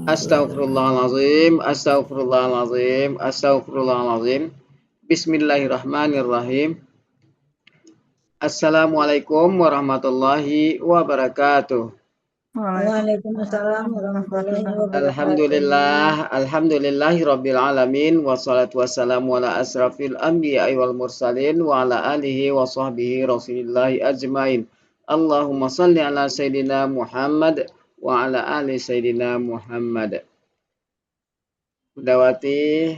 Astaghfirullahalazim, astaghfirullahalazim, astaghfirullahalazim. Bismillahirrahmanirrahim. Assalamualaikum warahmatullahi wabarakatuh. Waalaikumsalam warahmatullahi wabarakatuh. Alhamdulillahi rabbil alamin. Wassalatu wassalamu ala asrafil anbiya'i wal mursalin wa ala alihi wa sahbihi rasulillahi ajmain. Allahumma salli ala sayyidina Muhammad wa ala ali sayyidina Muhammad. Mendawati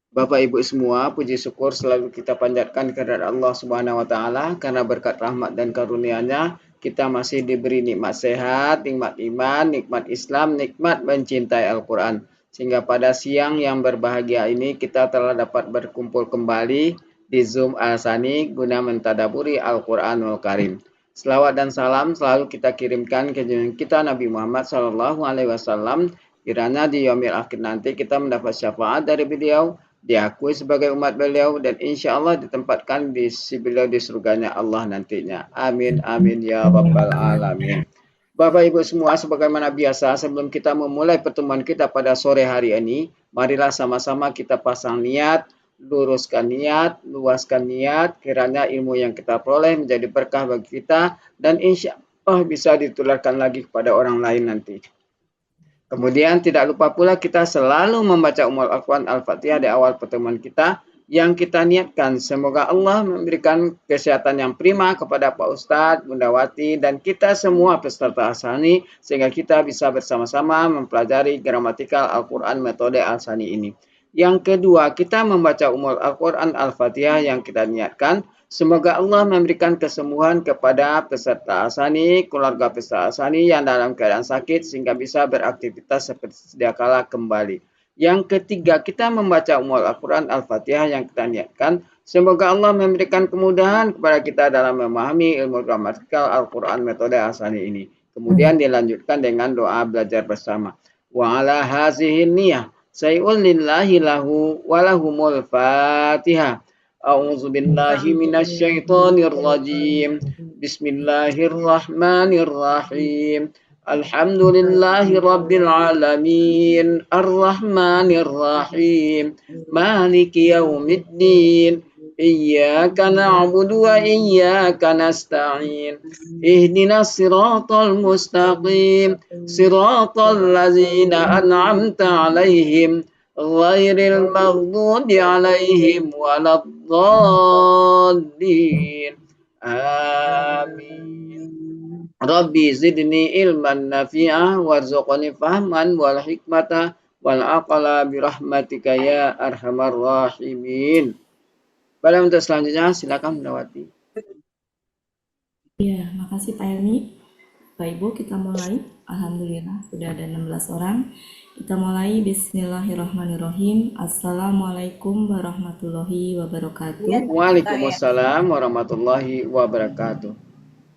Bapak Ibu semua, puji syukur selalu kita panjatkan kehadirat Allah Subhanahu wa taala karena berkat rahmat dan karunia-Nya kita masih diberi nikmat sehat, nikmat iman, nikmat Islam, nikmat mencintai Al-Qur'an. Sehingga pada siang yang berbahagia ini kita telah dapat berkumpul kembali di Zoom Al-Sani guna mentadaburi Al-Qur'anul Karim. Selawat dan salam selalu kita kirimkan ke junjungan kita Nabi Muhammad SAW. Kiranya di yaumil akhir nanti kita mendapat syafaat dari beliau, diakui sebagai umat beliau, dan insya Allah ditempatkan di sisi beliau di surganya Allah nantinya. Amin, amin, ya rabbal alamin. Bapak Ibu semua, sebagaimana biasa, sebelum kita memulai pertemuan kita pada sore hari ini, marilah sama-sama kita pasang niat, luruskan niat, luaskan niat, kiranya ilmu yang kita peroleh menjadi berkah bagi kita, dan insya Allah bisa ditularkan lagi kepada orang lain nanti. Kemudian tidak lupa pula kita selalu membaca Ummul Al-Quran Al-Fatihah di awal pertemuan kita yang kita niatkan. Semoga Allah memberikan kesehatan yang prima kepada Pak Ustadz, Bunda Wati, dan kita semua peserta Al-Sani sehingga kita bisa bersama-sama mempelajari gramatikal Al-Quran metode Al-Sani ini. Yang kedua, kita membaca Ummul Al-Quran Al-Fatihah yang kita niatkan. Semoga Allah memberikan kesembuhan kepada peserta Al-Sani, keluarga peserta Al-Sani yang dalam keadaan sakit sehingga bisa beraktivitas seperti sedia kala kembali. Yang ketiga, kita membaca Ummul Al-Quran Al-Fatihah yang kita niatkan. Semoga Allah memberikan kemudahan kepada kita dalam memahami ilmu gramatikal Al-Quran metode Al-Sani ini. Kemudian dilanjutkan dengan doa belajar bersama. Wa ala hazihin niyah say'ul lillahi lahu walahumul fatihah. A'udzu billahi minasyaitonir rajim. Bismillahirrahmanirrahim. Alhamdulillahi rabbil alamin. Arrahmanir rahim. Maliki yaumiddin. Iyyaka na'budu wa iyyaka nasta'in. Ihdinas siratal mustaqim. Siratal ladzina an'amta 'alaihim ghairil maghdubi 'alaihim waladdallin. Amin. Rabbi zidni ilman nafi'ah warzuqni fahman wal hikmata wal aqla birahmatika ya arhamar rahimin. Pada untuk selanjutnya silakan Mendawati. Ya, makasih Pak Helmi. Bapak Ibu, kita mulai. Alhamdulillah sudah ada 16 orang. Kita mulai. Bismillahirrahmanirrahim. Assalamualaikum warahmatullahi wabarakatuh. Waalaikumsalam warahmatullahi wabarakatuh.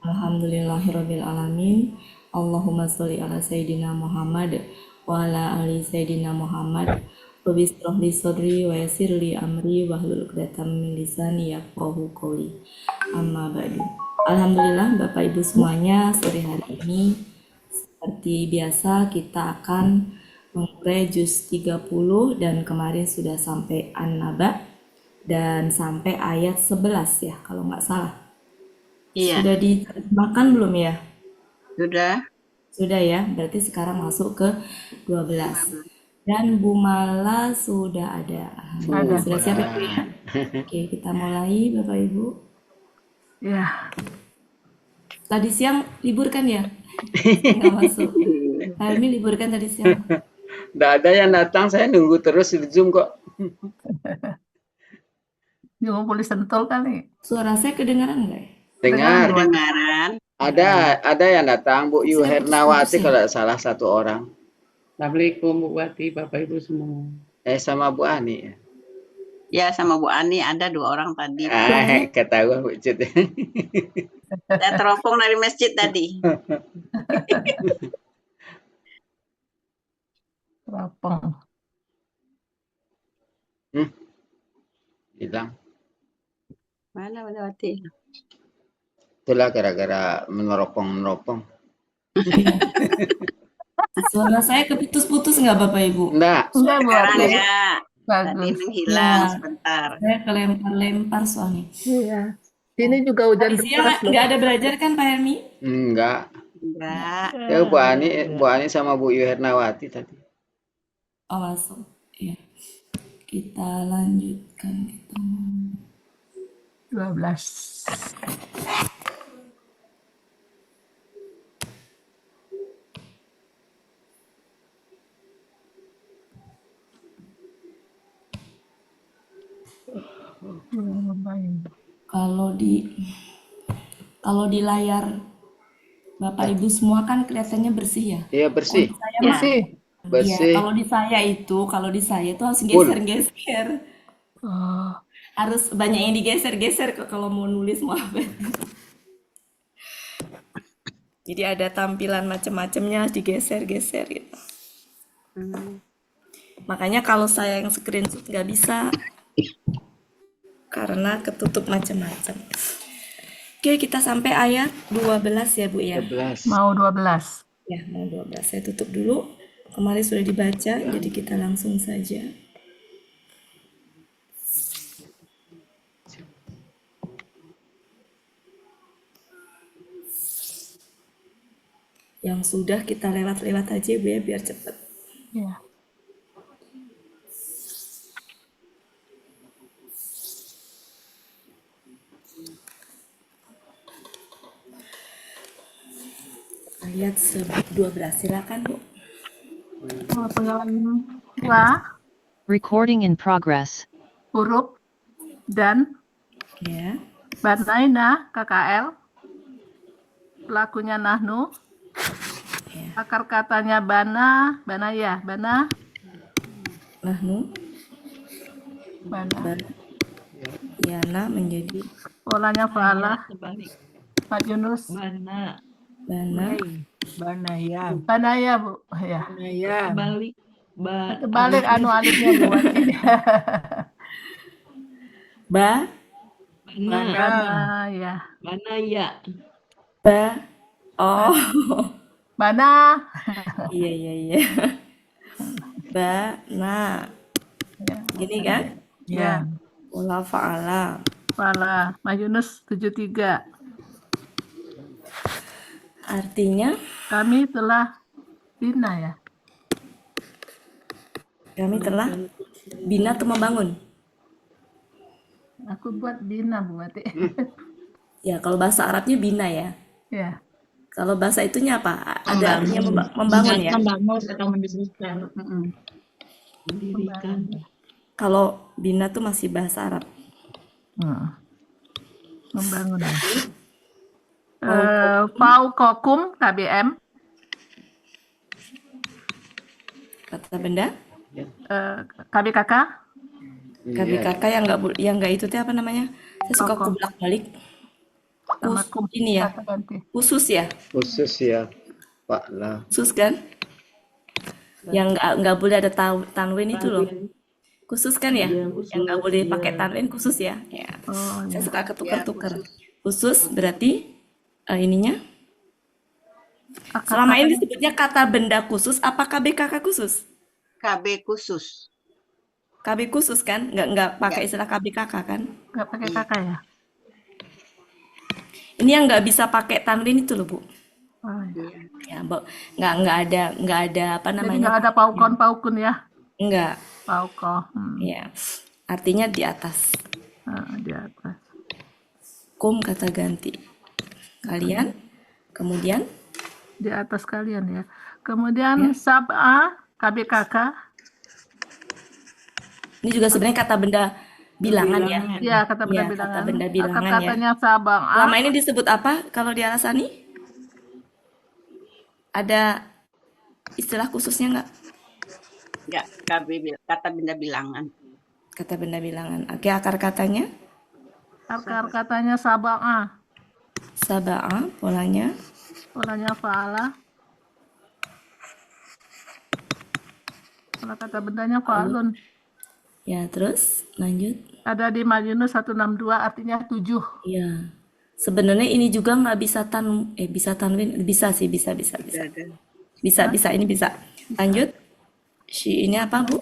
Alhamdulillahirabbil alamin. Allahumma sholli ala sayyidina Muhammad wa ala ali sayyidina Muhammad. Rabbi shrah li sadri wa yassir li amri wahlul 'uqdatam min lisani yafqahu qawli. Amma ba'du. Alhamdulillah Bapak Ibu semuanya, sore hari ini seperti biasa kita akan mengurai juz 30 dan kemarin sudah sampai An-Naba dan sampai ayat 11 ya kalau nggak salah. Iya. Sudah diterjemahkan belum ya? Sudah. Sudah ya, berarti sekarang masuk ke 12. Dan Bu Mala sudah ada. Sudah siap ya? Oke, kita mulai Bapak Ibu. Ya. Tadi siang libur kan ya? Nggak masuk. Helmi libur kan tadi siang? Nggak ada yang datang, saya nunggu terus di Zoom kok. Ngumpul di Sentul kali. Suara saya kedengaran nggak ya? Dengar. Kedengaran. Ada yang datang, Bu Yu Hernawati kalau salah satu orang. Assalamualaikum Bu Wati, Bapak Ibu semua. Sama Bu Ani. Ya, sama Bu Ani ada 2 orang tadi. Ketahuan Bu Cut. Saya teropong dari masjid tadi. Teropong. Hilang. Mana Wati? Itulah gara-gara meneropong. Suara saya keputus-putus nggak Bapak Ibu? Enggak. Enggak, Bu Sekarang Ati. ya, tadi Bagus. menghilang Ya, sebentar. saya kelempar-lempar soalnya. Iya. Sini juga hujan Tadi siang deras loh. nggak ada belajar kan Pak Hermi? Enggak. Enggak. Ya Bu Ani sama Bu Yuhernawati tadi. Oh masuk. Ya. Kita lanjutkan. 12. Kalau di layar Bapak Ibu semua kan kelihatannya bersih ya. Iya bersih. Saya Ya. Masih. Iya, Bersih. kalau di saya itu harus Full. geser-geser. Oh, Harus banyak yang digeser-geser kalau mau nulis Muhammad. Jadi ada tampilan macam-macamnya harus digeser-geser gitu. Makanya kalau saya yang screenshot nggak bisa karena ketutup macam-macam. Oke, kita sampai ayat 12 ya Bu ya. 12. mau 12. Ya, mau 12. Saya tutup dulu. Kemarin sudah dibaca, jadi kita langsung saja. Yang sudah kita lewat-lewat aja Bu ya, biar cepat. Ya. Ayat 12, silakan Bu. Pengalaman dua Recording in progress. huruf dan Ya, Banaina KKL, pelakunya Nahnu, akar katanya Banaya, Nahnu, Bana, Yana menjadi polanya Fa'alah, Pak Yunus, Bana, Banaya Bu, ya. Balik. Balik anu alifnya Bu Wati. Ba, Banaya, Mana ya? Ba, oh, Bana, iya. Bana, gini kan? ya, Wala fa'ala. Fa'alah, Pak Yunus 73. Artinya Kami telah bina ya. kami telah bina atau membangun. Aku buat bina Bu Wati. Ya, kalau bahasa Arabnya bina ya. Ya, Kalau bahasa itunya apa? Ada artinya membangun ya. Membangun atau mendirikan. Mendirikan. Kalau bina tuh masih bahasa Arab. membangun ya. Faukokum KBM, Kata benda KBKK, KBKK yang nggak itu teh apa namanya? Saya suka Kokoh. kublak balik. sama kum Ini ya, kata ganti. khusus ya, Khusus ya. Pak lah. khusus kan? Yang nggak boleh ada tanwin itu loh. Khusus kan ya? Yang nggak boleh pakai tanwin khusus ya. Ya. Oh Saya ya. suka ketukar-tukar. Khusus berarti ininya. Selama ini disebutnya kata benda khusus, apa KBKK khusus? KB khusus. KB khusus kan? Nggak pakai istilah KBKK kan? Nggak pakai kakak ya? Ini yang nggak bisa pakai tanwin itu loh Bu. Oh, ya. Ya, nggak ada apa Jadi namanya? nggak ada paukon ya? Nggak. Pauko. Ya. Artinya di atas. Di atas. Kum kata ganti. Kalian. Kemudian Di atas kalian ya. Kemudian sab'a KBKK. ini juga sebenarnya kata benda bilangan ya. Ya, kata benda Iya, bilangan. kata benda bilangan Akar ya. katanya sab'a. Lama ini disebut apa kalau di Alasani? Ada istilah khususnya nggak? Enggak, kata benda bilangan. Kata benda bilangan. Oke, akar katanya Akar katanya sab'a. saba'a, polanya Polanya fa'ala. Pola kata bendanya fa'alun. ya. Terus lanjut. Ada di Majnun 162 artinya 7. Ya, sebenarnya ini juga nggak bisa bisa tanwin, bisa sih, bisa. Ada. Bisa, ini bisa. Lanjut. Ini apa, Bu?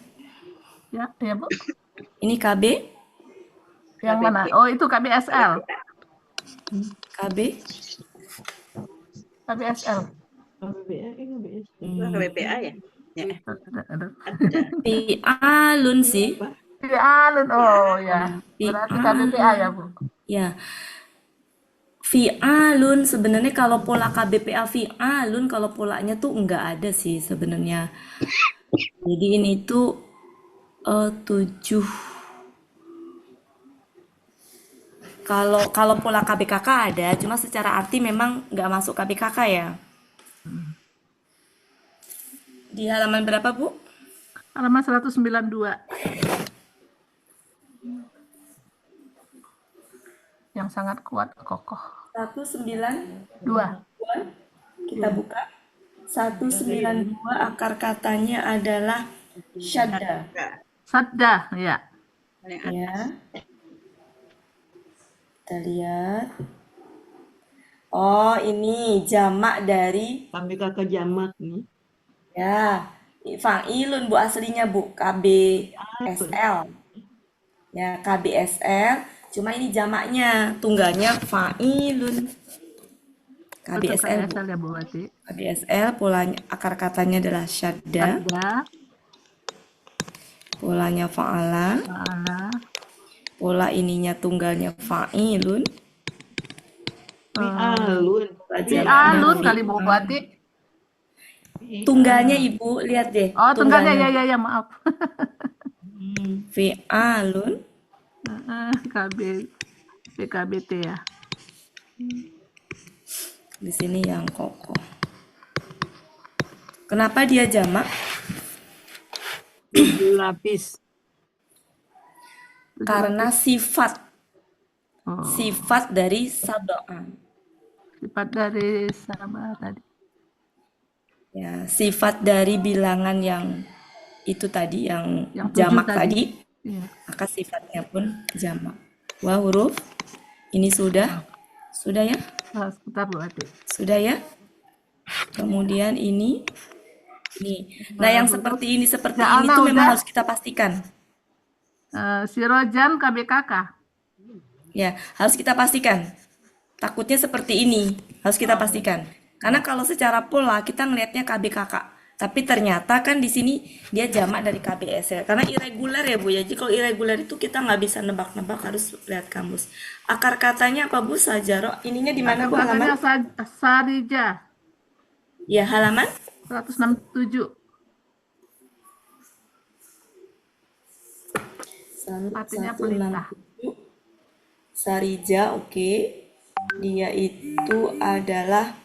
Ya, ya Bu. Ini KB, Yang mana? Oh, itu KBSL. KB. KBSL. Itu BPA ya? Ya, Ada. Fi'alun sih. Fi'alun. Oh ya. Berarti KBPA ya Bu. Ya. Fi'alun sebenarnya kalau pola KBPA fi'alun kalau polanya tuh nggak ada sih sebenarnya. Jadi ini tuh 7. Kalau pola KBKK ada, cuma secara arti memang nggak masuk KBKK ya. Di halaman berapa, Bu? Halaman 192. Yang sangat kuat, kokoh. 192. 2. Kita buka. 192 akar katanya adalah syadda. Sadda, ya. Ya. Kita lihat. Oh, ini jamak dari Kami kakak jamak nih. ya, fa'ilun Bu aslinya Bu, KBSL. Ya, KBSL, cuma ini jamaknya, tunggalnya fa'ilun. Betul KBSL Bu. KBSL ya Bu Wati. KBSL polanya akar katanya adalah syadda, Sadda, polanya fa'ala, Fa'ala, pola ininya tunggalnya fa'ilun, Fi'alun. pola Fi'alun jamaknya kali Bu Wati. tunggalnya Ibu, lihat deh, Oh, tunggalnya ya maaf. fi'alun. KB PKBT ya. Di sini yang kokoh. Kenapa dia jamak? 7 lapis. Karena sifat Oh, dari sab'an. sifat dari sama tadi. Ya, sifat dari bilangan yang itu tadi yang Yang 7 jamak tadi. tadi, Iya. maka sifatnya pun jamak. Wah, huruf ini sudah ya? Sebentar Bu Wati. Sudah ya? Kemudian ini. Nah, yang seperti ini Ja'alna tuh memang udah. harus kita pastikan. Sirojan KBKK. Ya, harus kita pastikan. Takutnya seperti ini, harus kita pastikan. Karena kalau secara pola kita ngelihatnya KBKK, tapi ternyata kan di sini dia jamak dari KBSL. Karena irregular ya Bu ya. Jadi kalau irregular itu kita nggak bisa nebak-nebak, harus lihat kamus. Akar katanya apa Bu Sajaro? Ininya di mana Bu Katanya halaman? Sarija Ya, halaman 167. Artinya pelita. 167. Sarija, oke. Dia itu adalah,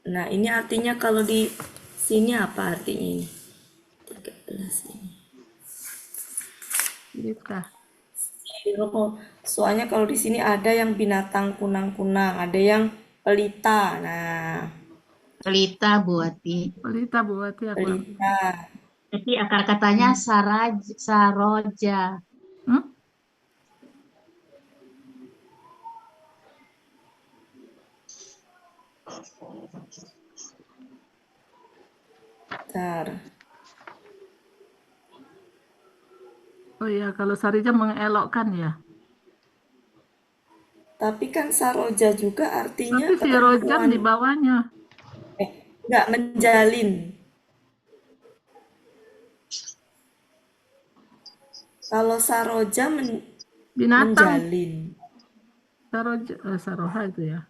nah ini artinya kalau di sini apa artinya ini? 13 ini. Pelita. Soalnya kalau di sini ada yang binatang kunang-kunang, ada yang pelita. Nah, Pelita Bu Wati. Pelita Bu Wati aku. pelita. Tapi akar katanya saroja. Bentar. Oh iya, kalau Sarija mengelokkan ya. Tapi kan saroja juga artinya Tapi Sirojan perempuan. di bawahnya. Nggak menjalin. Kalau saroja Binatang. menjalin. Saroha itu ya.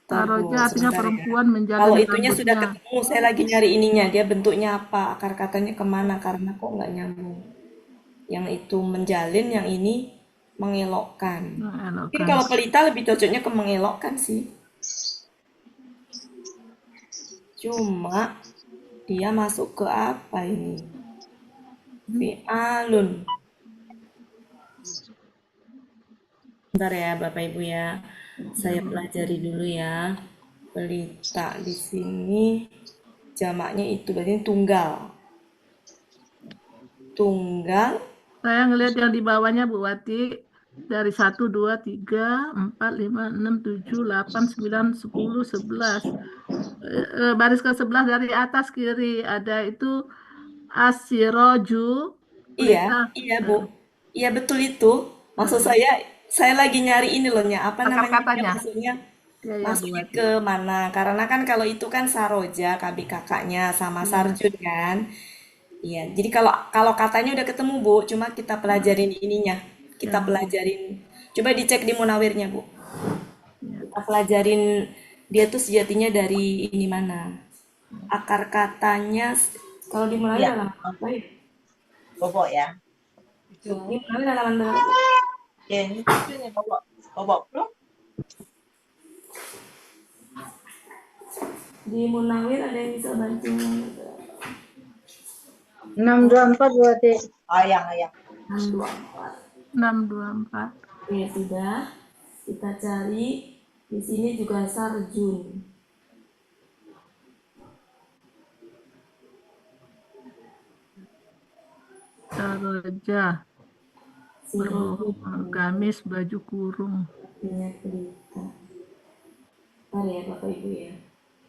Bentar, Bu, Saroja artinya sebentar ya. perempuan menjalin Kalau itunya sudah rambutnya. ketemu, saya lagi nyari ininya. Dia bentuknya apa? Akar katanya kemana? Karena kok nggak nyambung. Yang itu menjalin, yang ini mengelokkan. Mungkin Mengelokkan. kalau pelita lebih cocoknya ke mengelokkan sih. Cuma dia masuk ke apa ini? Fi'alun. Bentar ya Bapak Ibu ya. Saya pelajari dulu ya. Pelita di sini jamaknya itu berarti tunggal. Tunggal. Saya ngelihat yang di bawahnya Bu Wati. dari 1, 2, 3, 4, 5, 6, 7, 8, 9, 10, 11. Baris ke-11 dari atas kiri ada itu Asiroju Iya, pelita. iya Bu. Iya betul itu. Maksud saya lagi nyari ini loh, Nya. Apa Akar namanya? Dia katanya. maksudnya Ya, ya, Bu masuknya Wati. ke mana? Karena kan kalau itu kan Saroja, KB kakaknya sama Sarjun kan. Iya. Jadi kalau kalau katanya udah ketemu Bu, cuma kita pelajarin ininya. Ya, Kita pelajarin. Coba dicek di Munawirnya Bu. ya. Kita pelajarin dia tuh sejatinya dari ini mana? Akar katanya kalau di Munawir Iya, halaman apa ya? bobok ya. Di Munawir halaman berapa? Ya, ini bobok. Bobok belum? Di Munawir ada yang bisa bantu? 624 berarti. Ayang. 624. 624. Oke, sudah. Kita cari. Di sini juga Sarjun. Saroja. Gamis baju kurung. Minyak pelita. Bentar ya Bapak Ibu ya.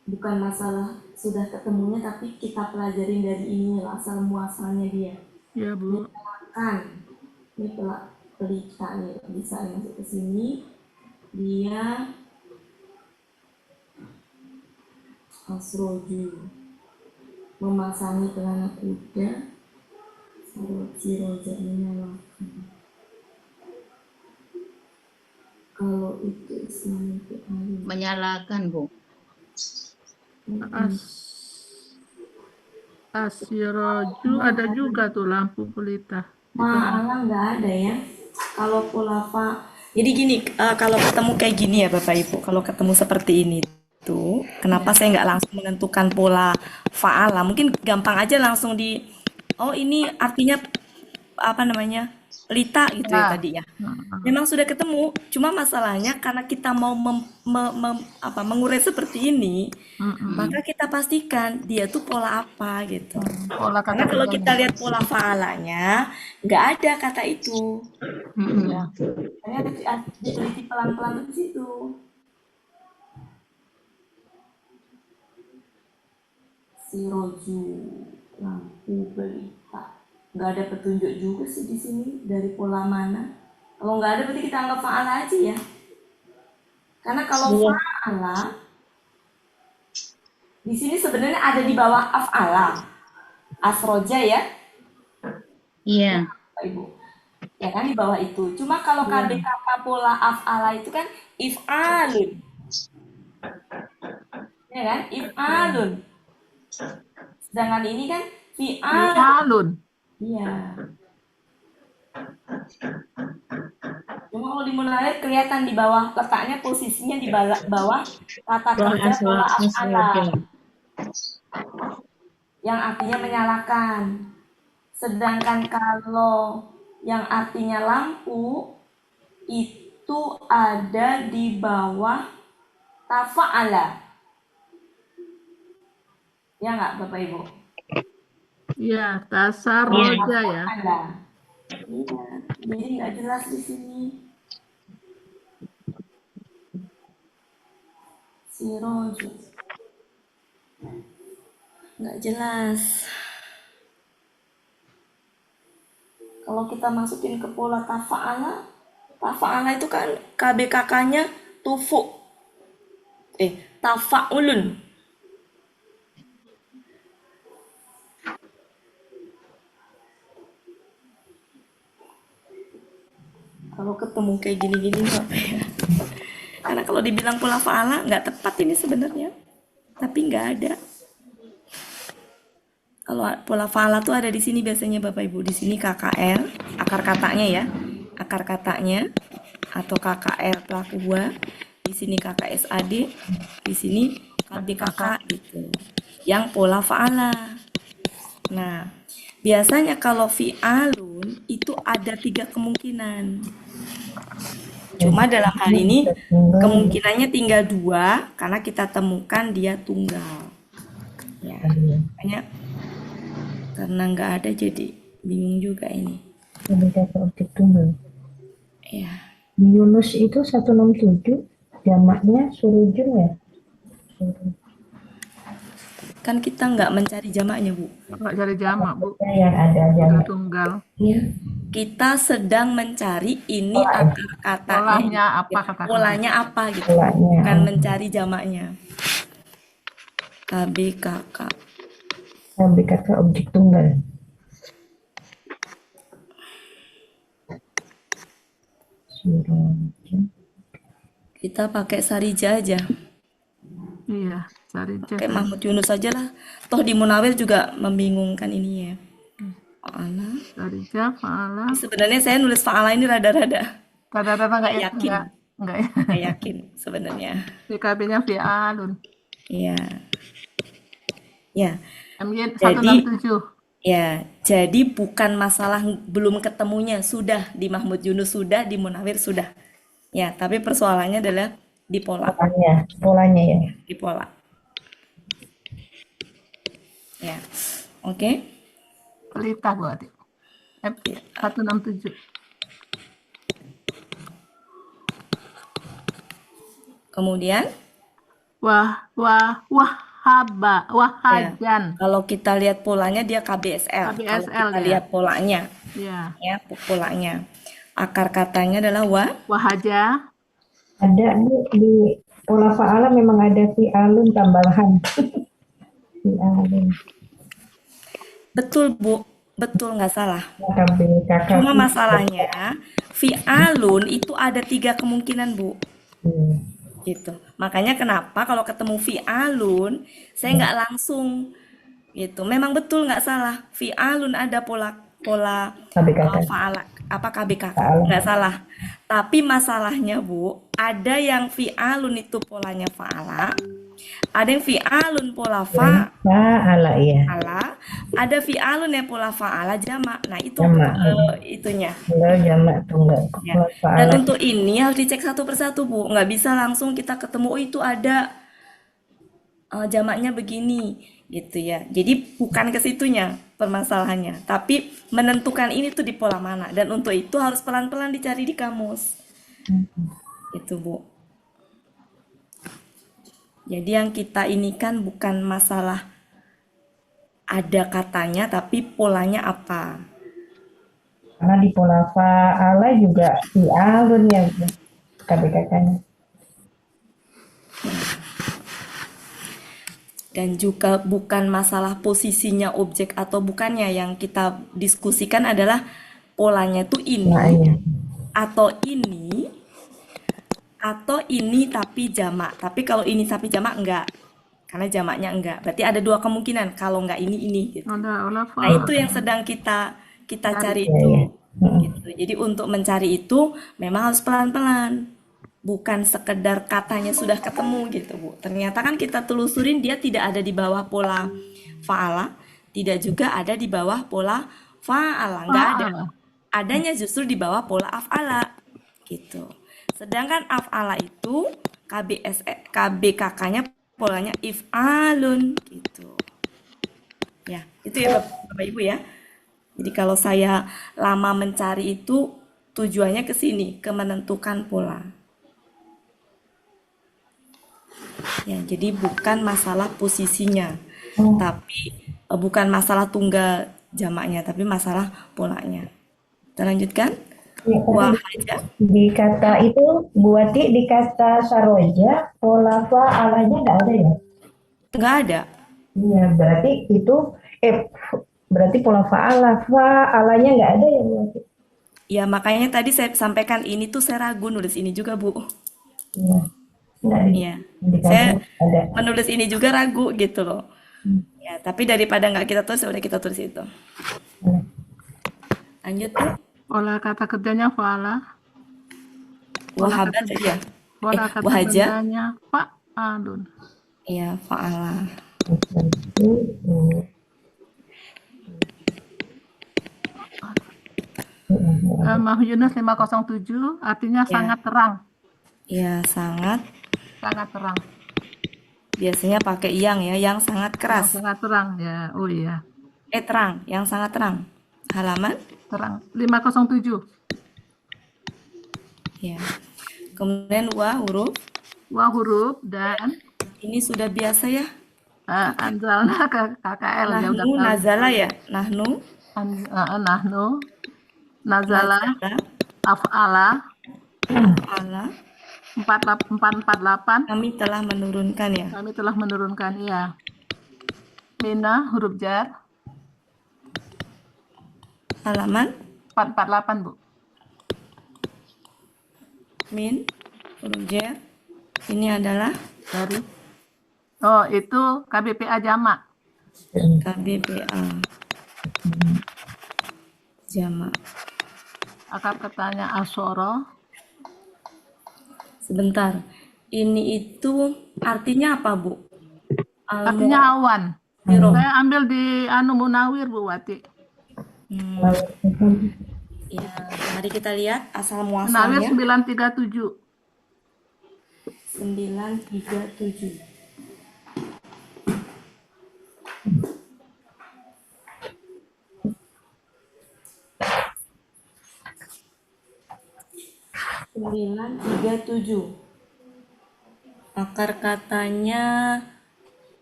Bukan masalah sudah ketemunya, tapi kita pelajarin dari ini lah, asal muasalnya dia. Ya, Bu. Kan, ini pelita nih, bisa masuk ke sini. Dia Asroju memasangi pelana kuda. Saroji roja menyalakan. Kalau itu Islam itu alim. Menyalakan, Bu. Asiroju ada juga tuh lampu pelita. Malah nggak ada ya. Kalau pulafa, jadi gini, kalau ketemu kayak gini ya Bapak Ibu, kalau ketemu seperti ini tuh, kenapa saya nggak langsung menentukan pola faala? Mungkin gampang aja langsung oh ini artinya apa namanya pelita gitu ya tadi ya. Memang sudah ketemu, cuma masalahnya karena kita mau mengurai seperti ini, maka kita pastikan dia tuh pola apa gitu. Pola Karena kata kalau kerjanya. kita lihat pola faalanya, nggak ada kata itu. Ya. Hanya diteliti pelan-pelan di situ. Siroju, lampu pelita. Nggak ada petunjuk juga sih di sini dari pola mana. Kalau nggak ada berarti kita anggap faala aja ya. Karena kalau faala di sini sebenarnya ada di bawah af'ala. Asroja ya, Iya. Pak Ibu. Ya kan di bawah itu. Cuma kalau KBKK pola af'ala itu kan if'alun. Ya kan? If'alun. Sedangkan ini kan fi'al. Alun. Iya. Cuma kalau di Munawir kelihatan di bawah, letaknya posisinya di bawah kata kerja pola af'ala. Yang artinya menyalakan. Sedangkan kalau yang artinya lampu itu ada di bawah tafa'ala. Ya nggak Bapak Ibu? Ya, tasaroja ya. Ada. Iya, jadi nggak jelas di sini. Siroju. Nggak jelas. Kalau kita masukin ke pola tafa'ala itu kan KBKK-nya tufu. Tafa'ulun. Kalau ketemu kayak gini-gini apa ya? Karena kalau dibilang pola fa'ala nggak tepat ini sebenarnya, tapi nggak ada. Kalau pola fa'ala tuh ada di sini biasanya Bapak Ibu, di sini KKR, akar katanya ya, akar katanya, atau KKR pelaku gua, di sini KKSAD, di sini KBKK gitu, yang pola fa'ala. Nah, biasanya kalau fi'alun itu ada 3 kemungkinan. Cuma dalam hal ini kemungkinannya tinggal 2 karena kita temukan dia tunggal. Ya, makanya karena nggak ada jadi bingung juga ini. Ya. Yunus itu 167, jamaknya surujun ya? Kan kita nggak mencari jamaknya, Bu. Nggak cari jamak, Bu. Yang ada Sudah jamak. tunggal. Ya. Kita sedang mencari ini Pola. akar katanya. Polanya apa kata kamu? Polanya apa gitu. Polanya. Bukan mencari jamaknya. KBKK. Sampai kata objek tunggal. Surujun. Kita pakai Sarija aja. Iya, cari Pakai Mahmud Yunus aja lah. Toh di Munawir juga membingungkan ini ya. Fa'ala. Sarija, fa'ala. Sebenarnya saya nulis fa'ala ini rada-rada Kadang-kadang nggak yakin. Nggak ya. Nggak yakin sebenarnya. PKB-nya fi'alun. Iya. Ya. MY Jadi 167. ya, jadi bukan masalah belum ketemunya, sudah di Mahmud Yunus sudah, di Munawir sudah. Ya, tapi persoalannya adalah di pola, Polanya ya. di pola. Ya. Oke. Pelita berarti. 167. Kemudian Wahajan. kalau kita lihat polanya dia KBSL. Kalau KBSL kita ya. lihat polanya, Ya. ya polanya. Akar katanya adalah Wahaja. Ada di pola fa'ala memang ada fi'alun tambahan. Fi'alun. Betul, Bu. Betul, nggak salah. KBKK. Cuma masalahnya, fi'alun itu ada 3 kemungkinan, Bu. Gitu. Makanya kenapa kalau ketemu fi'alun, saya nggak langsung gitu. Memang betul nggak salah. Fi'alun ada pola KBKK. fa'ala apa KBKK, nggak salah. Tapi masalahnya, Bu, ada yang fi'alun itu polanya fa'ala, ada yang fi'alun pola Fa'ala ya. fa'ala, ada fi'alun yang pola fa'ala jamak. Nah, itu Jamak. itunya. Tunggal jamak tunggal. Ya. Pola Dan fa'ala. untuk ini harus dicek satu persatu, Bu. Nggak bisa langsung kita ketemu, oh itu ada jamaknya begini, gitu ya. Jadi bukan ke situnya permasalahannya, tapi menentukan ini tuh di pola mana. Dan untuk itu harus pelan-pelan dicari di kamus. Itu, Bu. Jadi yang kita ini kan bukan masalah ada katanya, tapi polanya apa. Karena di pola fa'ala juga fi'alun ya KBKK-nya. Dan juga bukan masalah posisinya objek atau bukannya, yang kita diskusikan adalah polanya tuh ini Nah, iya. atau ini tapi jamak. Tapi kalau ini tapi jamak enggak, karena jamaknya enggak. Berarti ada 2 kemungkinan, kalau enggak ini gitu. Ada Nah, itu yang sedang kita cari itu. Gitu. Jadi untuk mencari itu memang harus pelan-pelan. Bukan sekedar katanya sudah ketemu gitu, Bu. Ternyata kan kita telusurin dia tidak ada di bawah pola fa'ala, tidak juga ada di bawah pola fa'ala, nggak ada. Adanya justru di bawah pola af'ala, gitu. Sedangkan af'ala itu KBKK-nya polanya if'alun, gitu. Ya, itu ya Bapak Ibu ya. Jadi kalau saya lama mencari itu tujuannya ke sini, ke menentukan pola. Ya, jadi bukan masalah posisinya, tapi bukan masalah tunggal jamaknya, tapi masalah polanya. Kita lanjutkan. Ya, Wahaja. di kata itu buati di kata saroja pola fa'alanya nggak ada ya? Nggak ada. Iya, berarti itu berarti pola fa'alanya nggak ada ya buati? Ya, makanya tadi saya sampaikan ini tuh saya ragu nulis ini juga, Bu. Iya. Nggak Iya. di Saya ada. menulis ini juga ragu gitu loh. Ya, tapi daripada nggak kita tulis, udah kita tulis itu. Lanjut, Bu. Pola kata kerjanya fa'ala. Wahabat saja. Pola kata wahaja. bendanya fa'alun. Iya, fa'ala. Mahmud Yunus 507 artinya Ya. sangat terang. Iya, sangat. Sangat terang. Biasanya pakai yang ya, yang sangat keras. Sangat terang ya. Oh iya. Terang, yang sangat terang. Halaman Terang. 507. Ya. Kemudian wa huruf. Wa huruf dan Ini sudah biasa ya. anzalna KKL ya udah Nahnu tahu. nazala ya. Nahnu Nahnu nazala nazala af'ala ala 448 kami telah menurunkan ya. kami telah menurunkan ya. Mina huruf jar Halaman 448 Bu. min huruf jar. Ini adalah Dari itu KBPA jamak. KBPA jamak. Akar katanya asoro. Sebentar. Ini itu artinya apa, Bu? Artinya awan. Saya ambil di Munawir Bu Wati. Ya, mari kita lihat asal Munawir muasalnya. 937. 937. Sembilan tiga tujuh. Akar katanya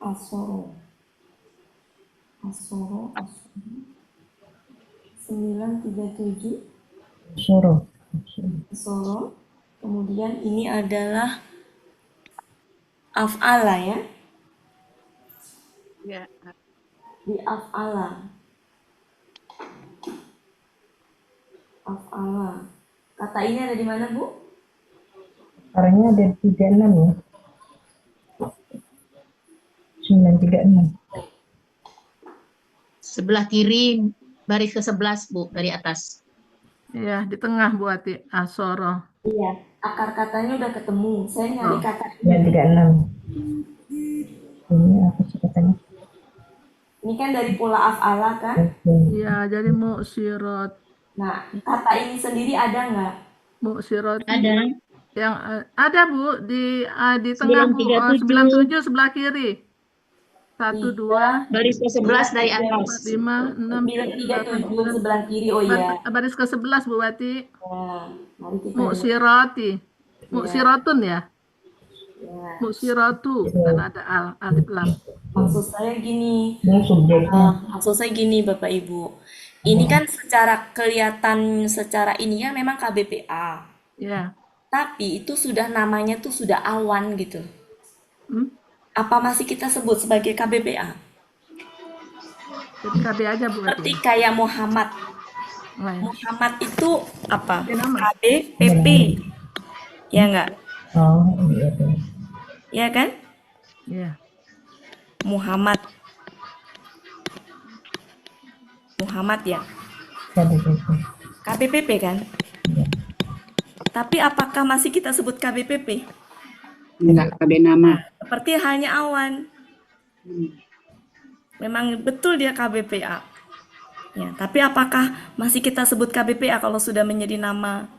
asoro. Asoro. 937. Suruh. Asoro. Kemudian ini adalah af'ala ya. Ya. Di af'ala. Af'ala. Kata ini ada di mana, Bu? Akarnya ada 36 ya. 936. Sebelah kiri baris ke-11 Bu dari atas. Iya, di tengah Bu Wati. Asoro. Iya, akar katanya udah ketemu. Saya nyari kata ini. 936. Ini apa sih katanya? Ini kan dari pola af'ala kan? Iya, jadi mu'sirot. Nah, kata ini sendiri ada nggak? Mu'sirot. Ada Yang ada Bu di tengah Bu. 97 sebelah kiri. 1 2 baris ke-11 dari atas. 5 6 937 sebelah kiri. Oh iya. baris ke-11 Bu Wati. Nah, mari kita lihat. Mu'sirati. Mu'siratun ya. Ya. Mu'siratu. Kan ada alif lam. Maksud saya gini. Ini subjeknya. Maksud saya gini, Bapak Ibu. Ini kan secara kelihatan secara ini kan memang KBPA. Ya. Tapi itu sudah namanya tuh sudah awan gitu. Apa masih kita sebut sebagai KBPA? Jadi KB aja Bu Wati. Seperti kayak Muhammad. Oh, ya. Muhammad itu apa? Dia nama. KBPP. Ya enggak? Oh, iya. Ya kan? Iya. Muhammad. Muhammad ya. KBPP kan? Tapi apakah masih kita sebut KBPP? Enggak, KB nama. Seperti halnya awan. Memang betul dia KBPA. Ya, tapi apakah masih kita sebut KBPA kalau sudah menjadi nama?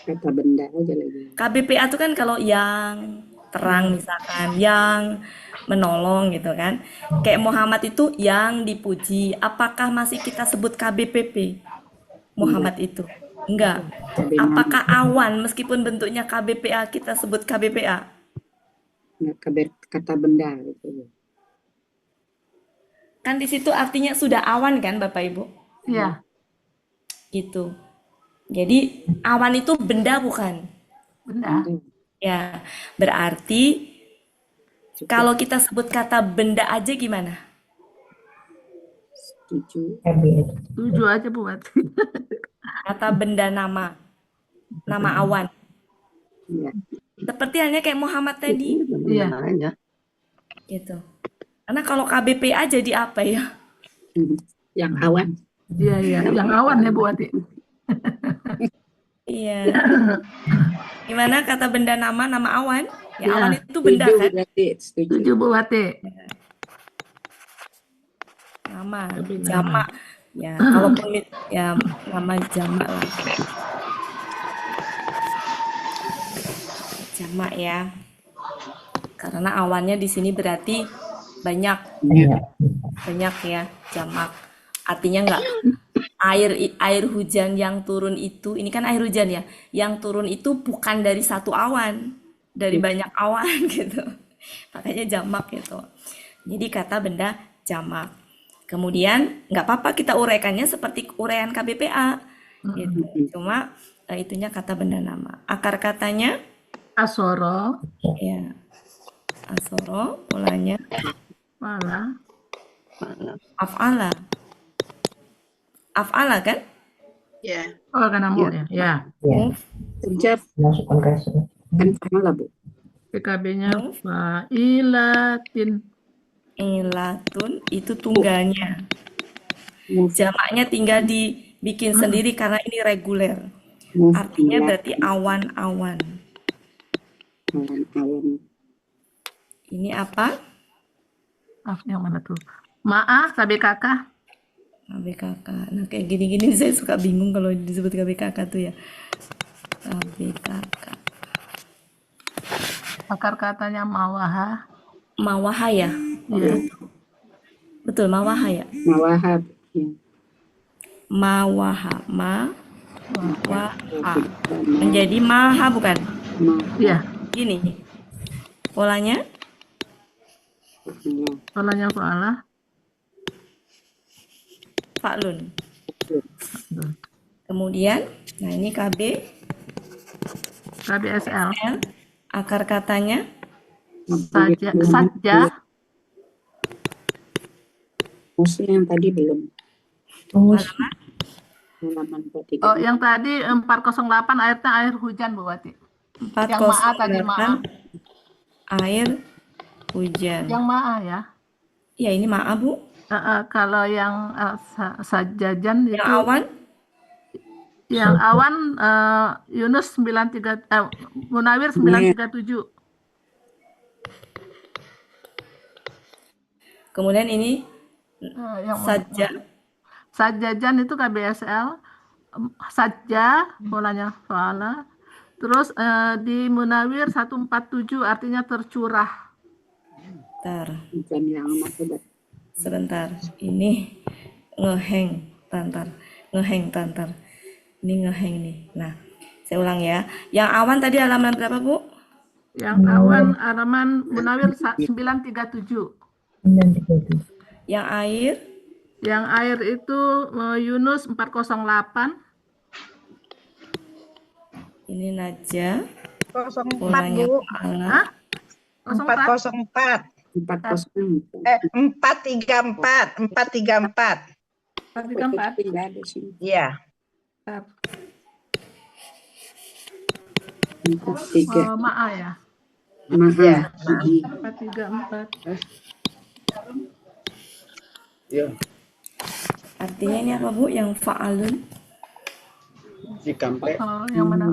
Kata benda aja lagi. KBPA itu kan kalau yang terang misalkan, yang menolong gitu kan. Kayak Muhammad itu yang dipuji. Apakah masih kita sebut KBPP? Muhammad itu? Enggak. Apakah awan meskipun bentuknya KBPA kita sebut KBPA? Enggak, kata benda gitu. Kan di situ artinya sudah awan kan Bapak Ibu? Iya. Gitu. Jadi awan itu benda bukan? Benda. Ya, berarti kalau kita sebut kata benda aja gimana? Setuju. Tujuh aja Bu Wati. Kata benda nama awan. Iya. Seperti halnya kayak Muhammad tadi, Iya. Aja. gitu. Karena kalau KBPA jadi apa ya? Yang awan. Iya, iya. Yang awan ya Bu Wati. Iya. Gimana kata benda nama awan? Ya Iya. awan itu benda Setuju, kan? berarti setuju. Tujuh Bu Wati. Nama, jamak. Ya, kalaupun ya nama jamak lah. Jamak ya. Karena awannya di sini berarti banyak Iya. ya, jamak. Artinya air hujan yang turun itu, ini kan air hujan ya, yang turun itu bukan dari satu awan, dari banyak awan gitu. Makanya jamak gitu. Jadi kata benda jamak. Kemudian nggak apa-apa kita uraikannya seperti uraian KBPA gitu. Cuma itunya kata benda nama. Akar katanya Asoro, ya asoro, polanya pala, af'ala. Af'ala kan? Ya. oh karena mu ya, ya. Ya, Kerja masukkan kasih. kan salah, Bu. PKB-nya fa'ilatin. Ilatun itu tunggalnya. Move, Jamaknya tinggal dibikin sendiri karena ini reguler. move, Artinya berarti awan-awan. awan-awan. Ini apa? Yang mana tuh? Maaf, KBKK. KBKK. Nah kayak gini-gini saya suka bingung kalau disebut KBKK tuh ya. KBKK. Akar katanya mawaha. Mawaha ya? Ya. Betul, mawaha ya? Mawahab. Ya. Mawaha. Mawaha. Menjadi maha bukan? Ya. Gini. Polanya? Polanya fa'ala. Fa'lun. Kemudian, nah ini KB. KBSL. Akar katanya? Sajja. Maksudnya yang tadi belum. Halaman 43. Oh, yang tadi 408 airnya air hujan, Bu Wati. Yang ma'a tadi ma'a. 408 air hujan. Yang ma'a ya. Ya ini ma'a Bu. Kalau yang sajajan Yang itu awan? yang awan Yunus 93 Munawir 937. Kemudian ini Yang saja. Sajajan itu KBSL. Sajja polanya fa'ala. Terus di Munawir 147 artinya tercurah. Bentar, Bukan yang amat hebat. sebentar. Ini ngeheng, tantar. Ngeheng, tantar. Ini ngeheng nih. Nah, saya ulang ya. Yang awan tadi halaman berapa, Bu? Yang awan halaman Munawir 937. Yang air? Yang air itu Yunus 408. Ini Najah. 04, Polanya Bu. fa'ala. 404. 434. 434. 434. Tidak ada sini. Iya. 43. Ma'a ya. Iya. 434. Ya, Artinya ini apa, Bu? Yang fa'alun? Cikampek. Yang mana?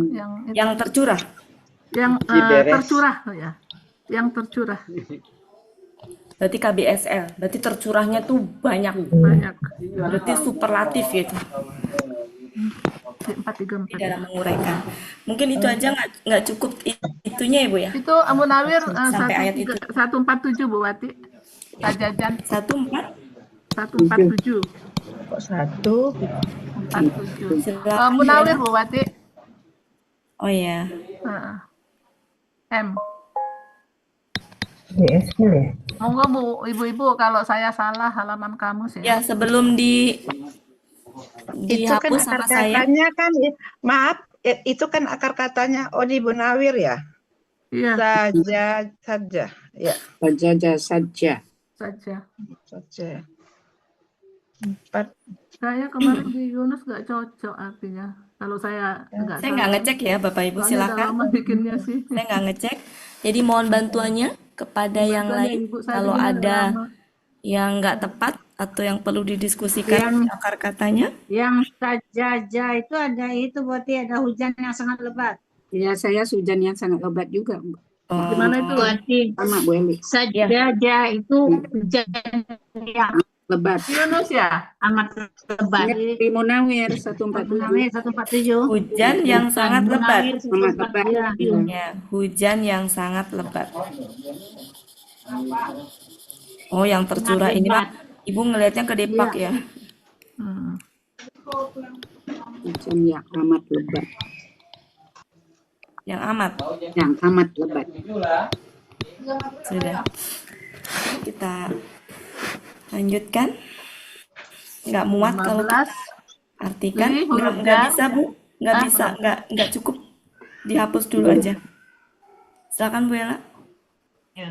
Yang tercurah? Yang Ciberes. tercurah ya. Yang tercurah Berarti KBSL. Berarti tercurahnya tuh banyak. banyak. Berarti superlatif gitu. 434. Dalam menguraikan. Mungkin itu aja nggak cukup itunya ya, Bu ya? Itu Munawir Sampai ayat itu. 147 Bu Wati. Sajajan 147. 147. Kok 1? 47. Silakan. Munawir Bu Wati. Oh ya. M. BSL ya. Monggo Bu, Ibu-ibu kalau saya salah halaman kamus ya. Ya, sebelum Itu kan dihapus akar sama saya. katanya kan, maaf, itu kan akar katanya Odi Bunawir ya? Iya, Saja. Ya, Saja. saja. saja. 4. Saya kemarin di Yunus nggak cocok artinya. Kalau saya nggak Saya nggak ngecek ya, Bapak Ibu, Soalnya udah silakan. lama bikinnya sih. Saya nggak ngecek. Jadi mohon bantuannya kepada yang Bantuannya lain. Ibu, saya Kalau bikinnya udah ada lama. yang nggak tepat atau yang perlu didiskusikan akar katanya. Yang sajaja itu ada itu berarti ada hujan yang sangat lebat. Ya, saya hujan yang sangat lebat juga. Gimana itu? Berarti Sama Bu Eli. sajaja itu hujan yang Lebat. Yunus ya? amat lebat. Di Munawir 147. Munawir 147. Hujan yang sangat lebat. Munawir Sangat lebat. 147. Ya, hujan yang sangat lebat. Oh, yang tercurah ini Pak. Ibu ngelihatnya ke Depak ya. Hujan yang amat lebat. Yang amat. Yang amat lebat. Sudah. Kita lanjutkan. Nggak muat kalau kita 15. artikan. Li, huruf Nggak jar. bisa, Bu. Nggak Ah, bisa. Nggak cukup. Dihapus dulu aja. Silakan, Bu Ella. Ya.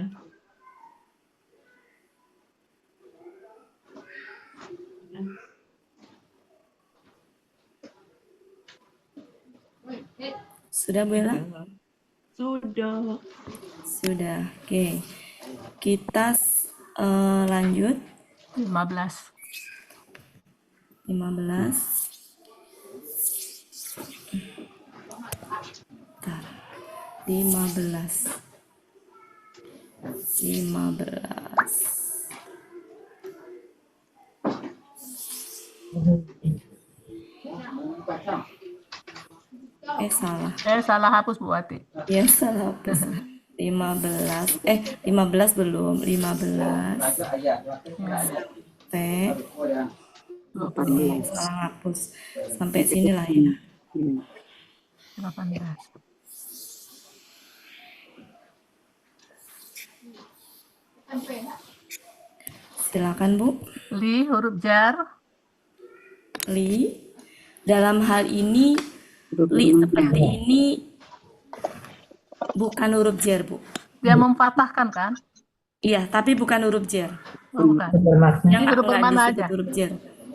Sudah, Bu Ella? Sudah. Sudah. Oke. Kita lanjut. 15. 15. Bentar. 15. 15. Salah hapus Bu Wati. Ya, salah hapus. 15. 15 belum. 15. T. 18. Salah hapus. Sampai sini lah ya. 18. Silakan, Bu. Li, huruf jar. Li. Dalam hal ini, li seperti ini bukan huruf jar, Bu. Dia memfatahkan kan? Iya, tapi bukan huruf jar. Oh, bukan. Yang Ini huruf enggak bermana disebut aja. huruf jar.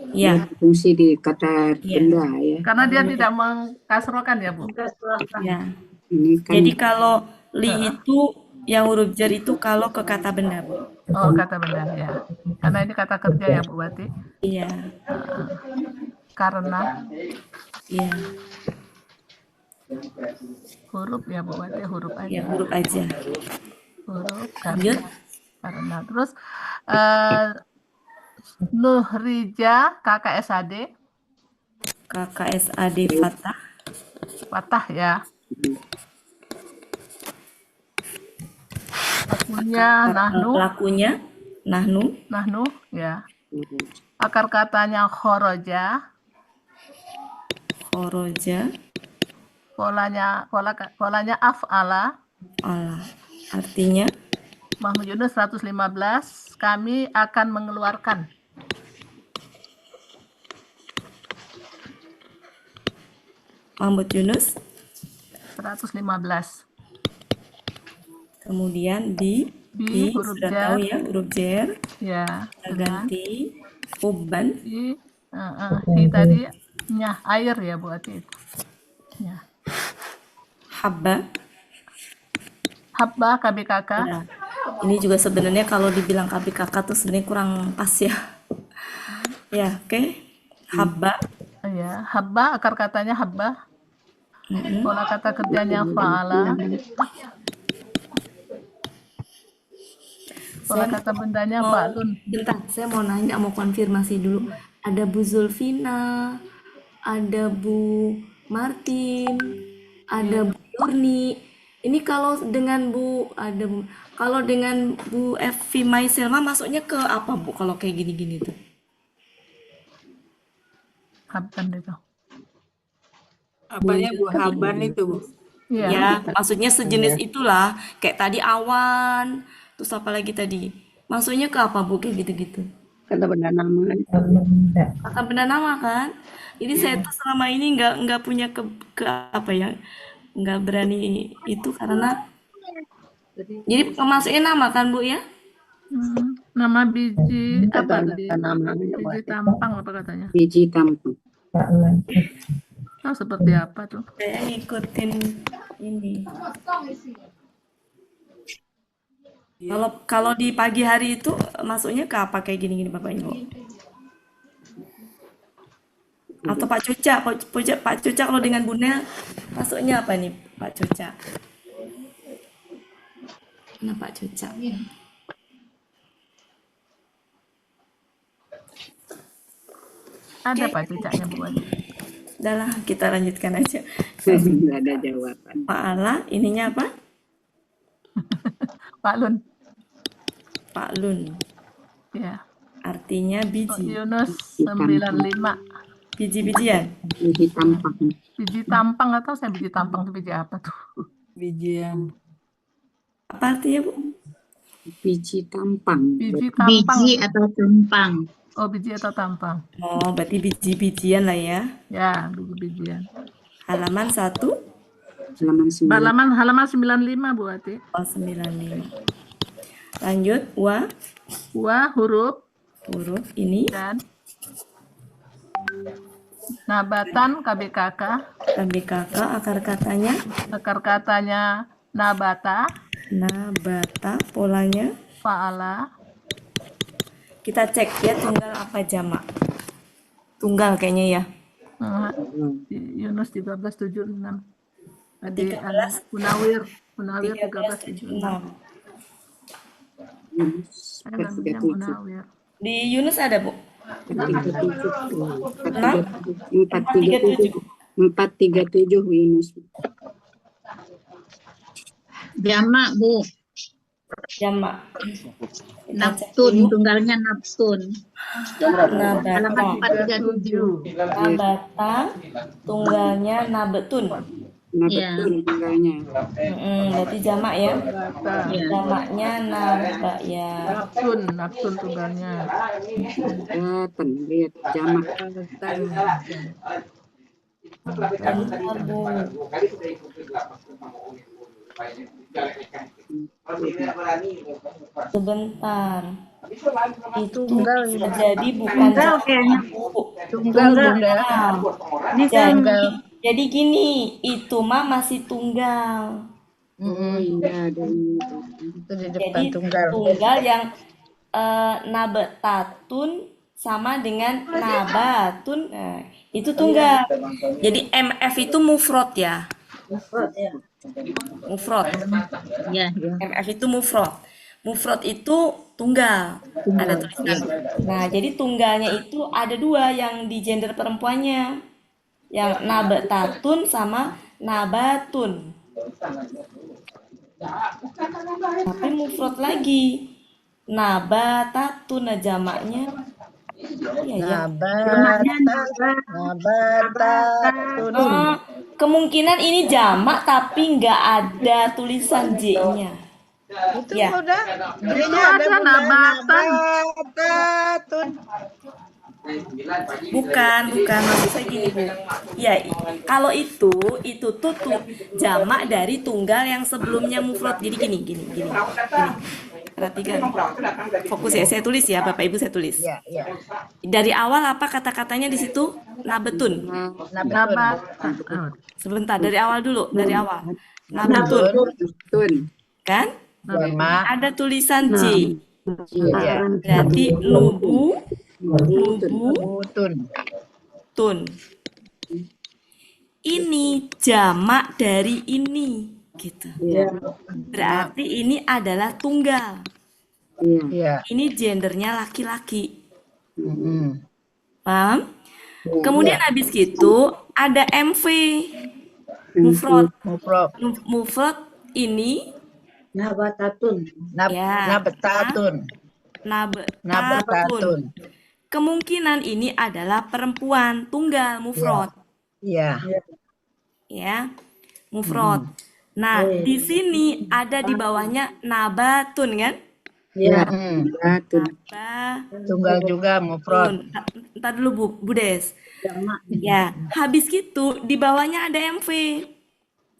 Iya. Fungsi di kata Iya. benda ya. Karena dia tidak mengkasrokan ya Bu. Ya. Ini kan Jadi kalau li itu yang huruf jar itu kalau ke kata benda, Bu. Oh, kata benda ya. Karena ini kata kerja ya Bu Wati. Iya. Karena Iya. huruf ya Bu Wati, huruf aja. Ya, huruf aja. Huruf Lanjut. karena. Terus Nuhrija KKSAD KKSAD Fatah. patah ya. Lakunya nahnu, Lakunya nahnu. ya. Akar katanya khoroja, Khoroja. polanya af'ala. Allah. Artinya Mahmud Yunus 115, kami akan mengeluarkan. Mahmud Yunus. 115. Kemudian di Huruf sudah jar. tahu ya, huruf jar. Ya, Kita ganti uban. Hi tadi nyah air ya Bu Ati. Ya. Habba. Habba KBKK. Nah, ini juga sebenarnya kalau dibilang KBKK tuh sebenarnya kurang pas ya. Ya, oke. Habba. Ya, habba akar katanya habba. Pola kata kerjanya fa'ala. Pola kata bendanya fa'lun. Bentar, saya mau nanya, mau konfirmasi dulu. Ada Bu Zulfina, ada Bu Martin, ada Bu Yurni. Ini kalau dengan kalau dengan Bu Evi Maiselma masuknya ke apa, Bu? Kalau kayak gini-gini tuh. Habban itu. Apanya Bu Haban itu, Bu? Iya. Ya, maksudnya sejenis itulah. Kayak tadi awan, terus apa lagi tadi? Maksudnya ke apa, Bu? Kayak gitu-gitu. Kata benda nama. Kata benda nama kan? Jadi saya tuh selama ini nggak punya ke apa ya? Nggak berani itu karena jadi masuknya nama kan, Bu ya? Nama biji apa Kata tadi? nama. Biji tampang apa katanya? Biji tampang. Tahu seperti apa tuh? Saya ngikutin ini. Kalau di pagi hari itu masuknya ke apa kayak gini-gini Bapak Ibu? Atau Pak Cuca kalau dengan Bu Nel masuknya apa nih Pak Cuca? Nah Pak Cuca. Ada Pak Cucaknya Bu Wati. Udah lah, kita lanjutkan aja. Nggak ada jawaban. Fa'ala, ininya apa? Fa'lun. Fa'lun. Ya. Artinya biji. Yunus 95. Biji-bijian. Biji tampang. Biji tampang, atau saya biji tampang itu biji apa tuh? Bijian. Apa artinya, Bu? Biji tampang. Biji tampang. Biji atau tampang. Oh, biji atau tampang. Oh, berarti biji-bijian lah ya. Ya, biji-bijian. Halaman 1. Halaman 95, Bu Ati. Oh, 95. Lanjut, wa. Wa huruf ini. dan nabatan KBKK. KBKK akar katanya. Akar katanya nabata. Nabata, polanya. Fa'ala. Kita cek ya tunggal apa jamak. Tunggal kayaknya ya. Yunus 1376. Tadi Munawir 1376. Munawir. Di Yunus ada, Bu? 437 Yunus. Jamak, Bu. Jamak. Naptun, tunggalnya naptun. Nabata. Halaman 437. Nabata, tunggalnya nabetun. Nabetun tunggalnya. Berarti jamak ya. Iya. Jamaknya naba ya. Naptun tunggalnya. Nabatan, lihat jamak. Bentar, Bu. Sebentar. Itu Tunggal bisa ya. jadi bukan Tunggal jamak, kayaknya. Bu. Tunggal, Bunda. Ini tunggal. Jadi gini, itu mah masih tunggal. Oh iya, ada ini. Itu di depan Jadi tunggal. tunggal yang nabetatun sama dengan nabatun, nah, itu tunggal. Jadi MF itu mufrad ya. Mufrad. Ya, ya. MF itu mufrad. Mufrad itu tunggal. Ada tulisan. Nah, jadi tunggalnya itu ada dua yang di gender perempuannya. Yang nabatatun sama nabatun. Tapi mufrad lagi. Nabatatun jamaknya. Iya, ya. Nabatatun. Kemungkinan ini jamak tapi nggak ada tulisan J-nya. Itu Ya. udah. Itu J-nya ada Bunda. nabatan. Nabatatun. Bukan, maksud saya gini, Bu. Ya, kalau itu tuh jamak dari tunggal yang sebelumnya mufrad. Jadi gini. Perhatikan. Fokus ya, saya tulis ya, Bapak Ibu saya tulis. Ya, ya. Dari awal apa kata-katanya di situ? Nabetun. Nabat. Sebentar, dari awal dulu, dari awal. Nabetun. Kan? Jamak. Ada tulisan J. Iya. Berarti nubu, tun. Ini jamak dari ini, gitu. Berarti ini adalah tunggal. Iya. Ini gendernya laki-laki. Paham? Kemudian habis gitu ada MV. Mufrad ini Nabatatun. Nabatatun. Kemungkinan ini adalah perempuan tunggal mufrad. Iya. Ya, mufrad. Nah, di sini ada di bawahnya nabatun kan? Iya. Tunggal juga mufrad. Ntar dulu Bu Des. Ya, habis gitu di bawahnya ada MV.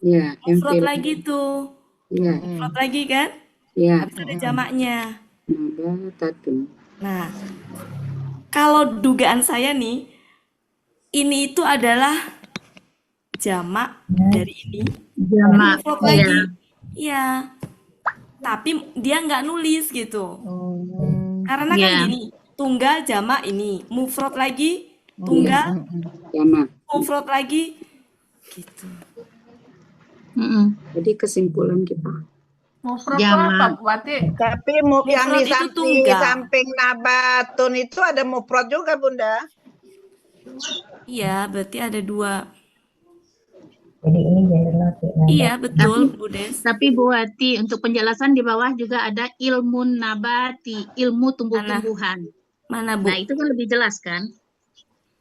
Iya, Mufrad lagi tuh. Iya. Mufrad lagi kan? Iya. Habis ada jamaknya. Nabatatun. Nah, kalau dugaan saya nih, ini itu adalah jamak dari ini. Jamak. Mufrad lagi. Iya. Tapi dia nggak nulis gitu. Karena kan gini, tunggal jamak ini, mufrad lagi, tunggal, Jamak. mufrad lagi, gitu. Jadi kesimpulan kita. Mufrad itu apa, Bu Wati? Tapi yang di itu tunggal. samping nabatun itu ada mufrad juga, Bunda. Iya, berarti ada dua. Jadi ini gender laki. Iya, betul, Bu Des. Tapi Bu Wati, untuk penjelasan di bawah juga ada ilmu nabati, ilmu tumbuh-tumbuhan. Mana, Bu? Nah, itu kan lebih jelas kan?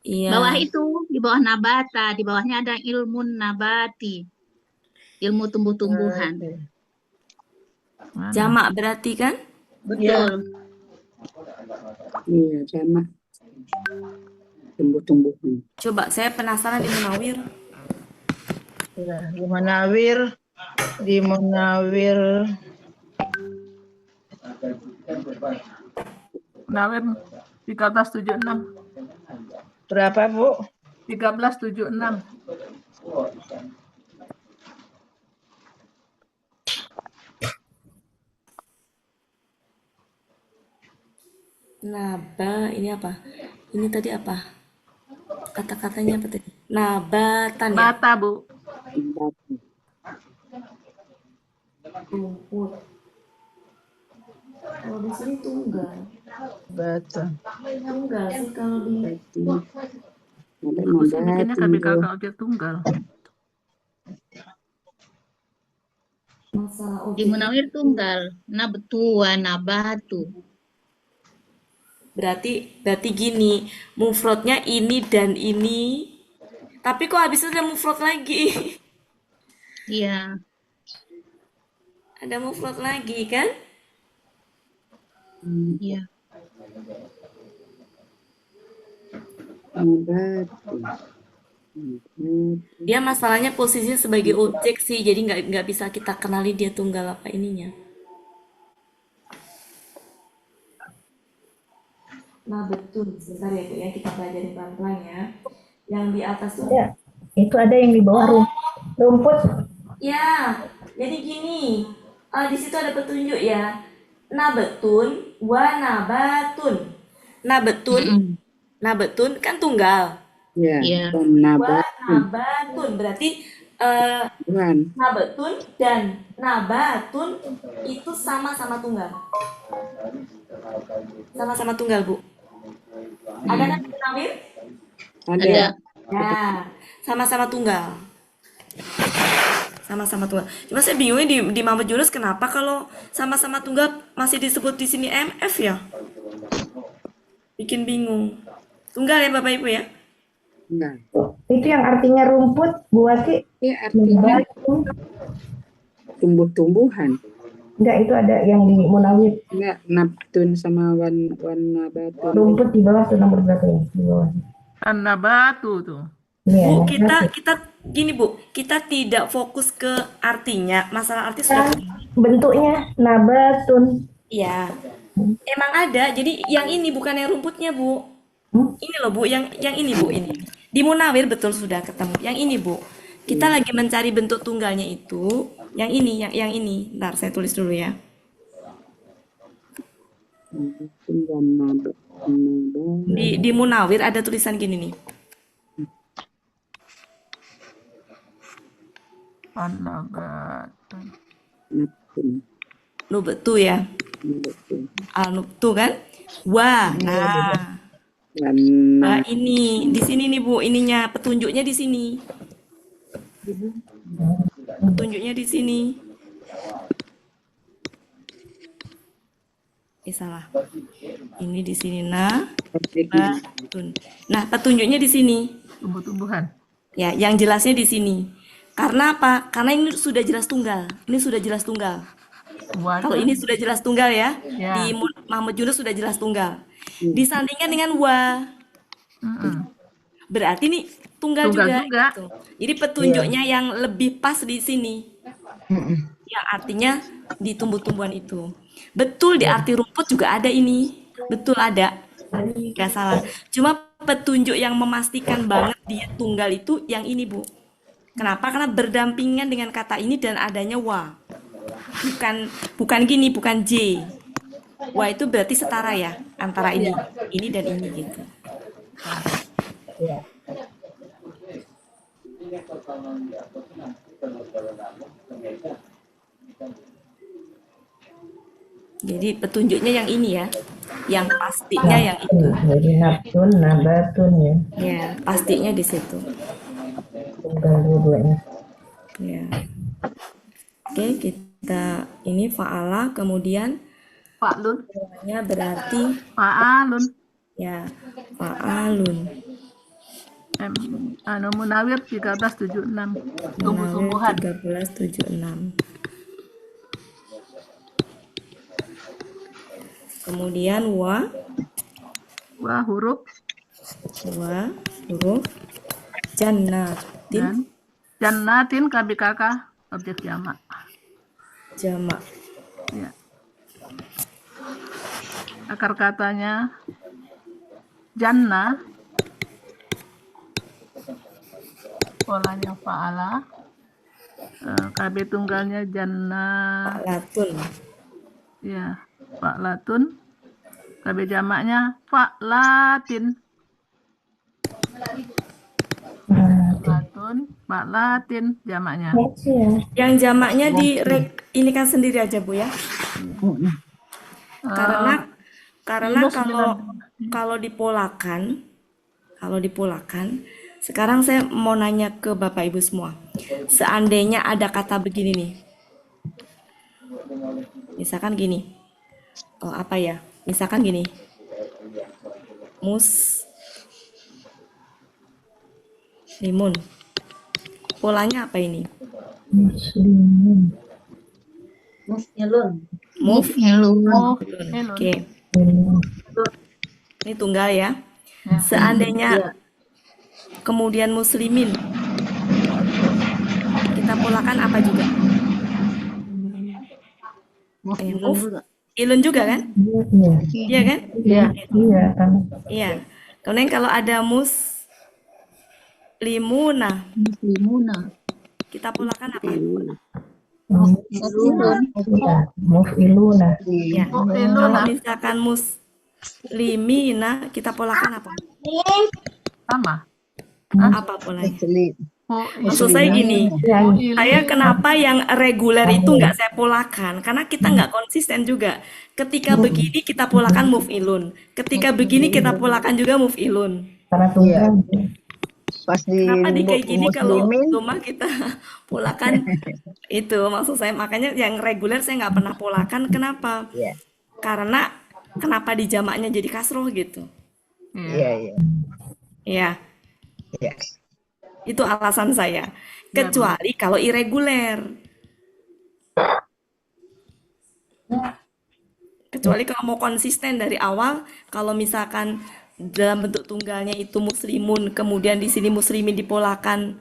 Iya. Bawah itu, di bawah nabata, di bawahnya ada ilmu nabati, ilmu tumbuh-tumbuhan. Jamak berarti kan? Betul. Iya, sama. Tumbuh-tumbuhan. Coba saya penasaran di Munawir. Ya, di Munawir Munawir 1376. berapa, Bu? 1376. Naba, ini apa? Ini tadi apa? Kata-katanya apa tadi? Nabatan ya? Bata, Bu. Rumput. Kalau di sini tunggal. Baca. Tunggal sih kalau di Aku sih bikinnya KBKK objek tunggal. masalah Di objek. Munawir tunggal, nabetua, nabatu. Berarti gini, mufrodnya ini dan ini. Tapi kok habisnya ada mufrod lagi? Iya. Ada mufrod lagi kan? Iya. Dia masalahnya posisinya sebagai objek sih, jadi nggak bisa kita kenali dia tunggal apa ininya. Nah betul, sebentar ya Bu ya, kita pelajari pelan-pelan ya. Yang di atas tuh. Ya, itu ada yang di bawah rumput. Ya, jadi gini, di situ ada petunjuk ya. Nabetun, wa nabatun. Nabetun kan tunggal. Ya, Iya. Wa nabatun berarti nabetun dan nabatun itu sama-sama tunggal. Sama-sama tunggal, Bu. Ada kan Munawir? Ada. Ya, sama-sama tunggal. Sama-sama tunggal. Cuma saya bingungnya di Muhammad Yunus kenapa kalau sama-sama tunggal masih disebut di sini MF ya? Bikin bingung. Tunggal ya Bapak Ibu ya? Enggak. Itu yang artinya rumput, Bu Wati. Ya, artinya tumbuh-tumbuhan. Enggak, itu ada yang di Munawir. Enggak, Naptun sama warna batu. Rumput di bawah tuh nomor berapa ya? Di bawah. Nabatu tuh. Iya, Bu, kita gini Bu, kita tidak fokus ke artinya. Masalah arti sudah. bentuknya nabatun. Iya. Emang ada. Jadi yang ini bukan yang rumputnya, Bu. Ini loh, Bu, yang ini, Bu, ini. Di Munawir betul sudah ketemu. Yang ini, Bu. Kita lagi mencari bentuk tunggalnya itu. Yang ini. Ntar saya tulis dulu ya. Di Munawir ada tulisan gini nih. Nabatun. Nubtu ya. Al-nubtu kan? Wah, nah. Nah, ini di sini nih Bu, ininya petunjuknya di sini. Petunjuknya di sini. Salah. Ini di sini batun. Nah, petunjuknya di sini. Tumbuh-tumbuhan. Ya, yang jelasnya di sini. Karena apa? Karena ini sudah jelas tunggal. Ini sudah jelas tunggal. Kalau ini sudah jelas tunggal ya. Di Muhammad Yunus sudah jelas tunggal. Disandingkan dengan wa. Berarti nih tunggal juga. Gitu. Jadi petunjuknya yang lebih pas di sini. Yang artinya di tumbuh-tumbuhan itu. Betul di arti rumput juga ada ini. Betul ada. Gak salah. Cuma petunjuk yang memastikan banget dia tunggal itu yang ini, Bu. Kenapa? Karena berdampingan dengan kata ini dan adanya wa. Bukan gini, bukan J. Wa itu berarti setara ya antara ini dan ini gitu. Jadi petunjuknya yang ini ya, yang pastinya yang itu. Jadi naptun, nabatun ya. Ya, pastinya di situ. Tunggal dua-duanya. Ya. Oke, kita ini fa'ala, kemudian fa'lun. berarti Fa'alun. Ya, fa'alun. Munawir 1376. Munawir Tumbuh-tumbuhan. 1376. Kemudian wa huruf jannatin. Jannatin KBKK objek jamak. Jamak. Ya. Akar katanya jannah, polanya fa'ala, KB tunggalnya jannah. Fa'latun. Ya, fa'latun. KB jamaknya fa'latin. Fa'latin jamaknya. Yang jamaknya ini kan sendiri aja Bu ya. Karena kalau dipolakan, sekarang saya mau nanya ke Bapak Ibu semua. Seandainya ada kata begini nih. Misalkan gini. Misalkan gini. Muslimun. Polanya apa ini? Muf'ilun. Oke. Ini tunggal ya. Seandainya kemudian muslimin, kita polakan apa juga? Ilun juga kan? Iya kan? Iya. Kemudian kalau ada muslimuna, kita polakan apa? Muf'iluna. Ya. Kalau misalkan muslimina, kita polakan apa? Sama. Apa polanya? Maksud saya gini, saya kenapa yang reguler itu nggak saya polakan? Karena kita nggak konsisten juga. Ketika begini kita polakan muf'ilun, ketika begini kita polakan juga muf'ilun. Pas di Kenapa di kayak gini kalau muslimin, rumah kita polakan itu maksud saya, makanya yang reguler saya nggak pernah polakan. Kenapa? Karena kenapa di jamaknya jadi kasroh gitu? Iya. Itu alasan saya. Kecuali kalau irreguler. Kecuali kalau mau konsisten dari awal, kalau misalkan dalam bentuk tunggalnya itu muslimun, kemudian di sini muslimin dipolakan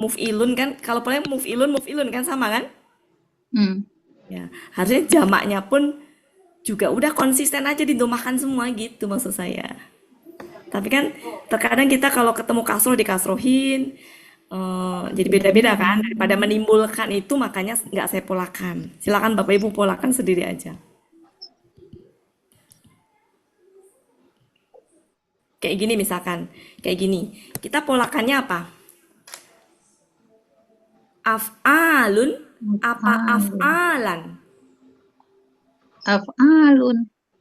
muf'ilun kan? Kalau polanya muf'ilun kan sama kan? Ya, harusnya jamaknya pun juga udah konsisten aja didomahkan semua gitu maksud saya. Tapi kan terkadang kita kalau ketemu kasroh dikasrohin, jadi beda-beda kan. Daripada menimbulkan itu makanya nggak saya polakan. Silakan Bapak Ibu polakan sendiri aja. Kayak gini misalkan, kayak gini. Kita polakannya apa? Af'alun apa af'alan?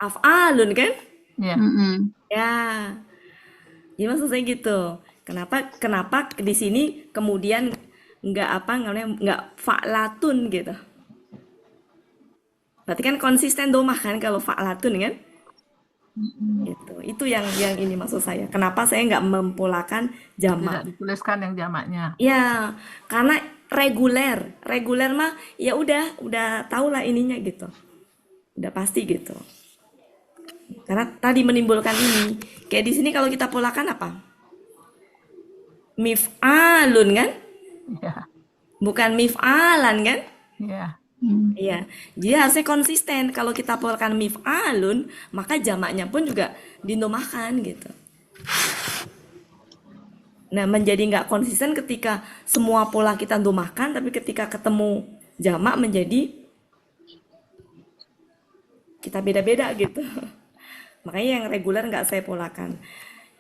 Af'alun kan? Ya. Ya. Jadi maksud saya gitu. Kenapa di sini kemudian nggak fa'latun gitu. Berarti kan konsisten domah kan kalau fa'latun kan? Gitu. Itu yang ini maksud saya. Kenapa saya nggak mempolakan jamak? Tidak dituliskan yang jamaknya. Ya, karena reguler mah ya udah tau lah ininya gitu. Udah pasti gitu. Karena tadi menimbulkan ini. Kayak di sini kalau kita polakan apa? Mif'alun kan? Ya. Bukan mif'alan kan? Ya. Iya. Jadi harusnya konsisten. Kalau kita polakan mif'alun, maka jamaknya pun juga dinomahkan gitu. Nah, menjadi nggak konsisten ketika semua pola kita domahkan, tapi ketika ketemu jamak menjadi kita beda-beda gitu. Makanya yang reguler nggak saya polakan.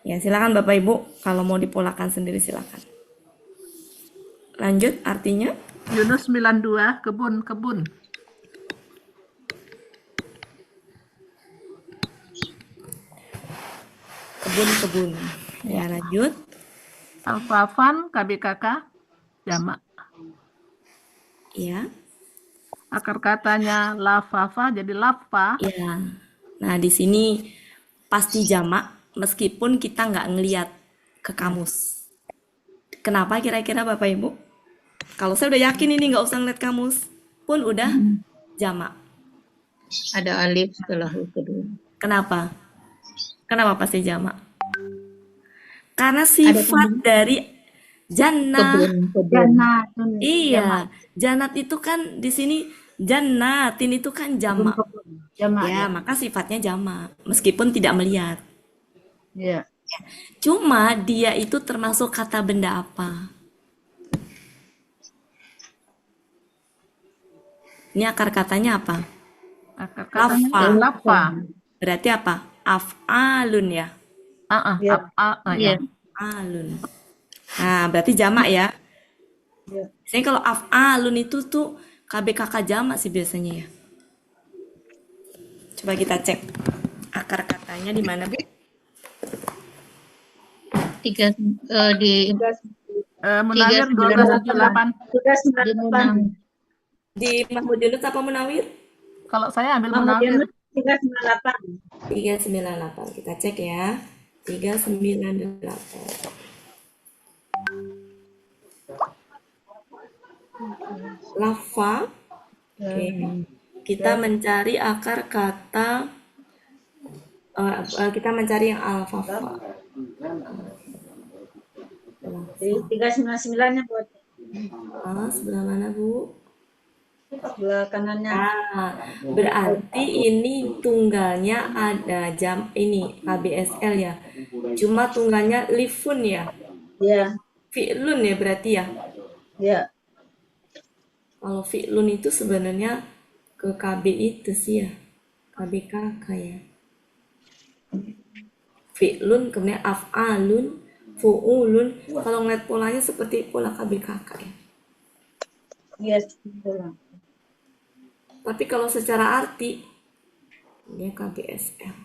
Ya silakan Bapak Ibu, kalau mau dipolakan sendiri silakan. Lanjut artinya. Yunus 92, kebun. Kebun. Ya lanjut. Alfafan, KBKK, jamak. Ya. Akar katanya lafafa jadi lafa. Ya. Nah di sini pasti jamak meskipun kita nggak ngeliat ke kamus. Kenapa kira-kira Bapak Ibu? Kalau saya udah yakin ini nggak usah ngeliat kamus pun udah jamak. Ada alif setelah huruf kedua. Kenapa? Kenapa pasti jamak? Karena sifat dari jannah. Kebun. Jannatun. Iya, jannat itu kan di sini jannatin itu kan jamak. Jamak. Ya, maka sifatnya jamak meskipun tidak melihat. Ya. Cuma dia itu termasuk kata benda apa? Ini akar katanya apa? Akar katanya Lafa. lafa. Berarti apa? Af'alun ya. Ya. Ya. Af'alun. Nah, berarti jamak ya. Biasanya kalau af'alun itu tuh KBKK jamak sih biasanya ya. Coba kita cek akar katanya di mana, Bu? Tiga di Munawir 1278. di Munawir. Di Mahmud Yunus apa Munawir? Kalau saya ambil Mahmud Munawir. Yunus 398. 398. Kita cek ya. 398. Lafa. Oke. Kita mencari akar kata kita mencari yang al-fafa. Jadi 399-nya buat Sebelah mana, Bu? sebelah kanannya. Berarti ini tunggalnya ada jam ini KBSL ya. Cuma tunggalnya lifun ya. Ya. Fi'lun ya berarti ya. Ya. Kalau fi'lun itu sebenarnya ke KB itu sih ya. KBKK ya. Fi'lun kemudian af'alun, fu'ulun. Kalau ngeliat polanya seperti pola KBKK ya. Iya, betul. Tapi kalau secara arti dia KBSL.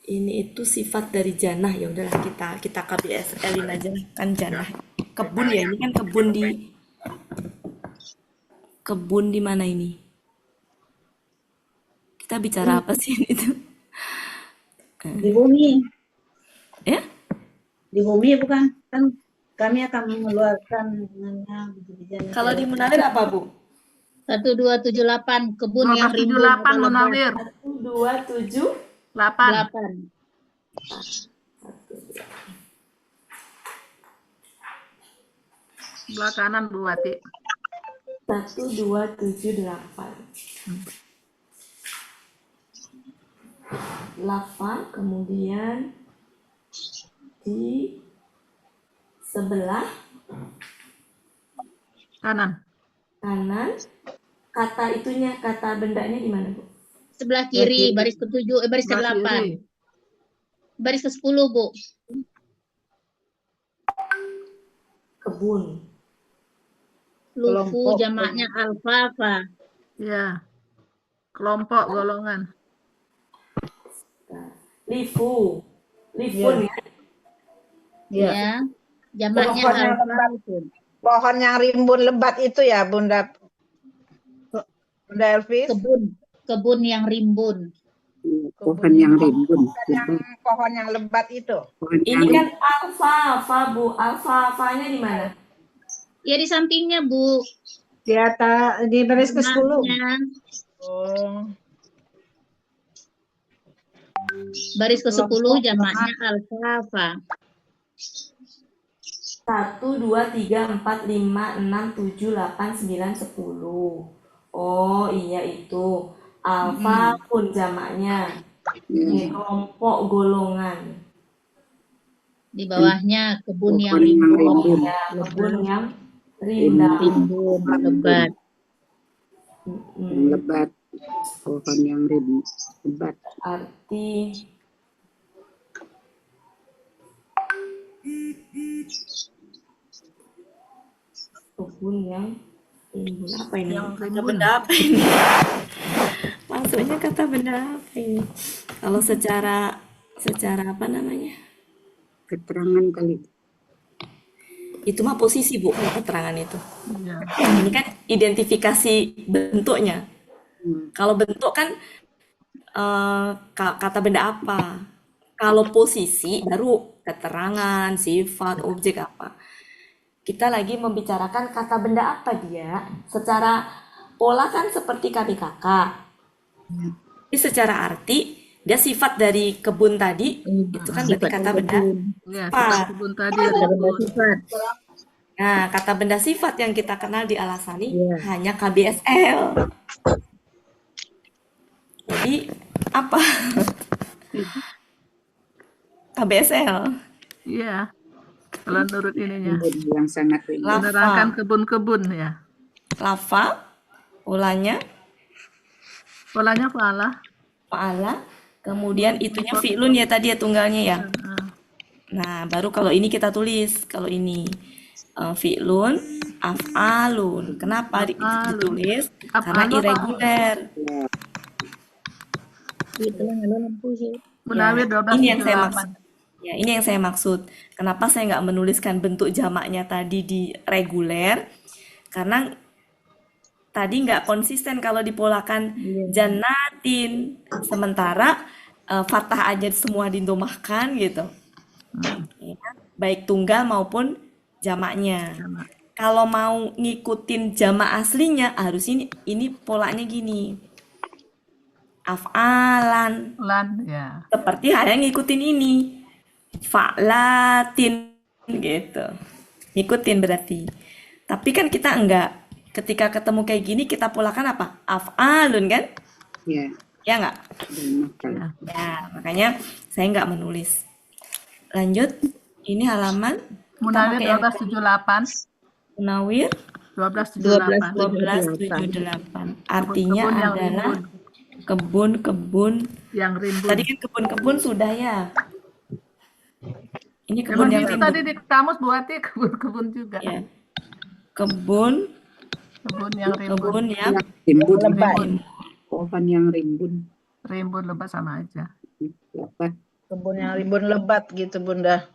Ini itu sifat dari janah, ya udahlah kita KBSL-in aja kan janah. Kebun ya, ini kan kebun di mana ini? Kita bicara apa sih ini tuh? Di bumi. Ya? Di bumi bukan? Kan kami akan mengeluarkan biji-bijian. Kalau di Munawir apa, Bu? 1278 kebun yang rimbun 1278 Munawir. 278. 8. Sebelah kanan Bu Wati. 1278. Lafa, kemudian di sebelah Kanan. Kata itunya, kata bendanya di mana, Bu? sebelah kiri baris ke-7 baris Sebelah ke-8. kiri. Baris ke-10, Bu. Kebun. Lufu jamaknya alfafa. Ya. Kelompok golongan. Lifun ya. Ya. Jamaknya Pohon yang alfafun. Pohon yang rimbun lebat itu ya, Bunda Elvis? Kebun yang rimbun. Pohon yang rimbun. Pohon yang lebat itu. Ini kan alfafa, Bu. Alfafanya di mana? Ya di sampingnya, Bu. Di atas di baris ke-10. Oh. Baris ke-10 jamaknya alfafa. 1, 2, 3, 4, 5, 6, 7, 8, 9, 10. Oh iya itu. Alfa pun jamaknya. Kelompok golongan. Di bawahnya kebun yang Pohon yang rimbun. rimbun. Ya, kebun yang rindang. Rimbun, lebat. Yang lebat. Pohon yang rimbun. Lebat. Arti kebun yang rimbun. Apa ini? Kata benda apa ini? Maksudnya kata benda apa ini? Kalau secara apa namanya? Keterangan kali. Itu mah posisi, Bu, keterangan itu. Ya. Ini kan identifikasi bentuknya. Kalau bentuk kan kata benda apa. Kalau posisi baru keterangan, sifat, objek apa. Kita lagi membicarakan kata benda apa dia. Secara pola kan seperti KBKK. Tapi secara arti dia sifat dari kebun tadi itu kan berarti kata benda Ya, sifat. sifat kebun tadi Kata benda rimbun. sifat. Nah, kata benda sifat yang kita kenal di Al-Asani Iya. hanya KBSL. Jadi apa? KBSL. Iya, kalau menurut ininya. Rimbun yang sangat rimbun. Menerangkan Lava. kebun-kebun ya. Lava. Polanya Polanya fa'ala. fa'ala. Kemudian itunya fi'lun ya tadi ya tunggalnya ya. Nah, baru kalau ini kita tulis. Kalau ini fi'lun, af'alun. Kenapa ditulis? Karena Af'alu apa? irregular. Munawir Ini yang saya 1278. maksud. Ya, ini yang saya maksud. Kenapa saya nggak menuliskan bentuk jamaknya tadi di reguler? Karena tadi nggak konsisten kalau dipolakan jannatin. Sementara fathah aja semua dindomahkan gitu. Ya, baik tunggal maupun jamaknya. Kalau mau ngikutin jamak aslinya harus ini polanya gini. Af'alan. Lan, ya. Seperti hanya ngikutin ini. Fa'latin gitu. Ngikutin berarti. Tapi kan kita enggak. Ketika ketemu kayak gini kita polakan apa? Af'alun kan? Ya. Ya enggak? Ya, makanya saya enggak menulis. Lanjut. Ini halaman Munawir pakai yang 1278. Munawir 1278. 1278. Artinya Kebun yang adalah rimbun. kebun-kebun. Yang rimbun. Tadi kan kebun-kebun sudah ya. Ini kebun Emang yang gitu rimbun. tadi di kamus buatnya kebun-kebun juga. Ya. Kebun Yang rimbun. kebun yang Rimbun. Rimbun. Pohon yang rimbun. Rimbun lebat sama aja. Lebat. Kebun yang rimbun lebat gitu Bunda.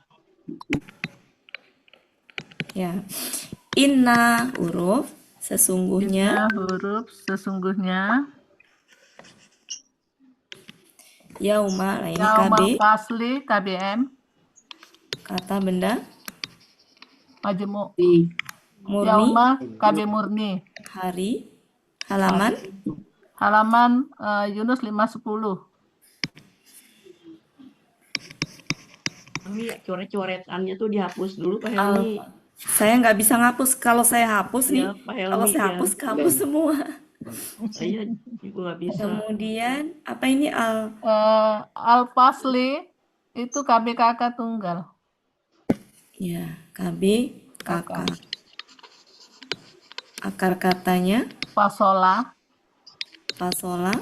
ya. Inna huruf sesungguhnya Huruf sesungguhnya. yauma lah ini Yauma KB fasli KBM. kata benda Majmu. murni Yauma KB murni. hari halaman Halaman Yunus 510. Kami coret-coretannya tuh dihapus dulu Pak Al- Helmi. saya nggak bisa ngapus. Kalau saya hapus nih, Ya, Pak Helmi, kalau saya ya. hapus kehapus semua. Saya juga nggak bisa. Kemudian apa ini Al-Fasli itu KBKK tunggal. ya KB kakak akar katanya Fasola. fasola.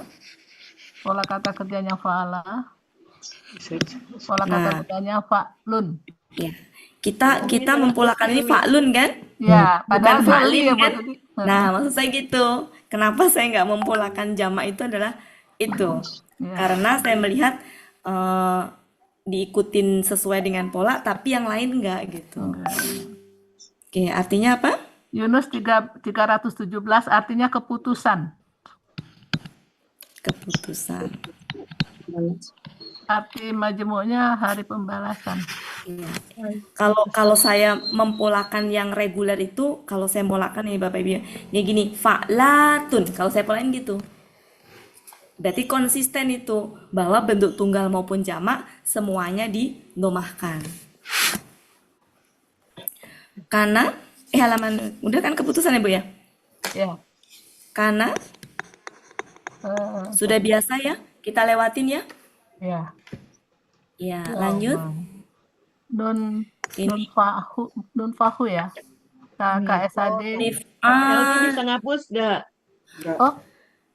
Pola kata kerjanya fa'ala. Pola kata Nah. kerjanya fa'lun. Ya, kita mempolakan ini fa'lun kan? Ya, Bukan padahal fi'li fa'lin ya, kan? Bu Titi. Nah, maksud saya gitu. Kenapa saya nggak mempolakan jamak itu adalah itu. Ya. Karena saya melihat diikutin sesuai dengan pola, tapi yang lain enggak gitu. Oke, artinya apa? Yunus 317 artinya keputusan. Keputusan. Arti majmu'nya hari pembalasan. Iya. Kalau saya mempolakan yang reguler itu, kalau saya polakan nih Bapak Ibu, ya gini, fa'latun. Kalau saya polain gitu. Berarti konsisten itu bahwa bentuk tunggal maupun jamak semuanya didomahkan. Karena halaman udah kan keputusan ya Bu ya? Ya. Karena sudah biasa ya, kita lewatin ya. Ya. Ya, lanjut. Nun Ini fahu ya. KSAD. Helmi bisa ngapus nggak? Oh,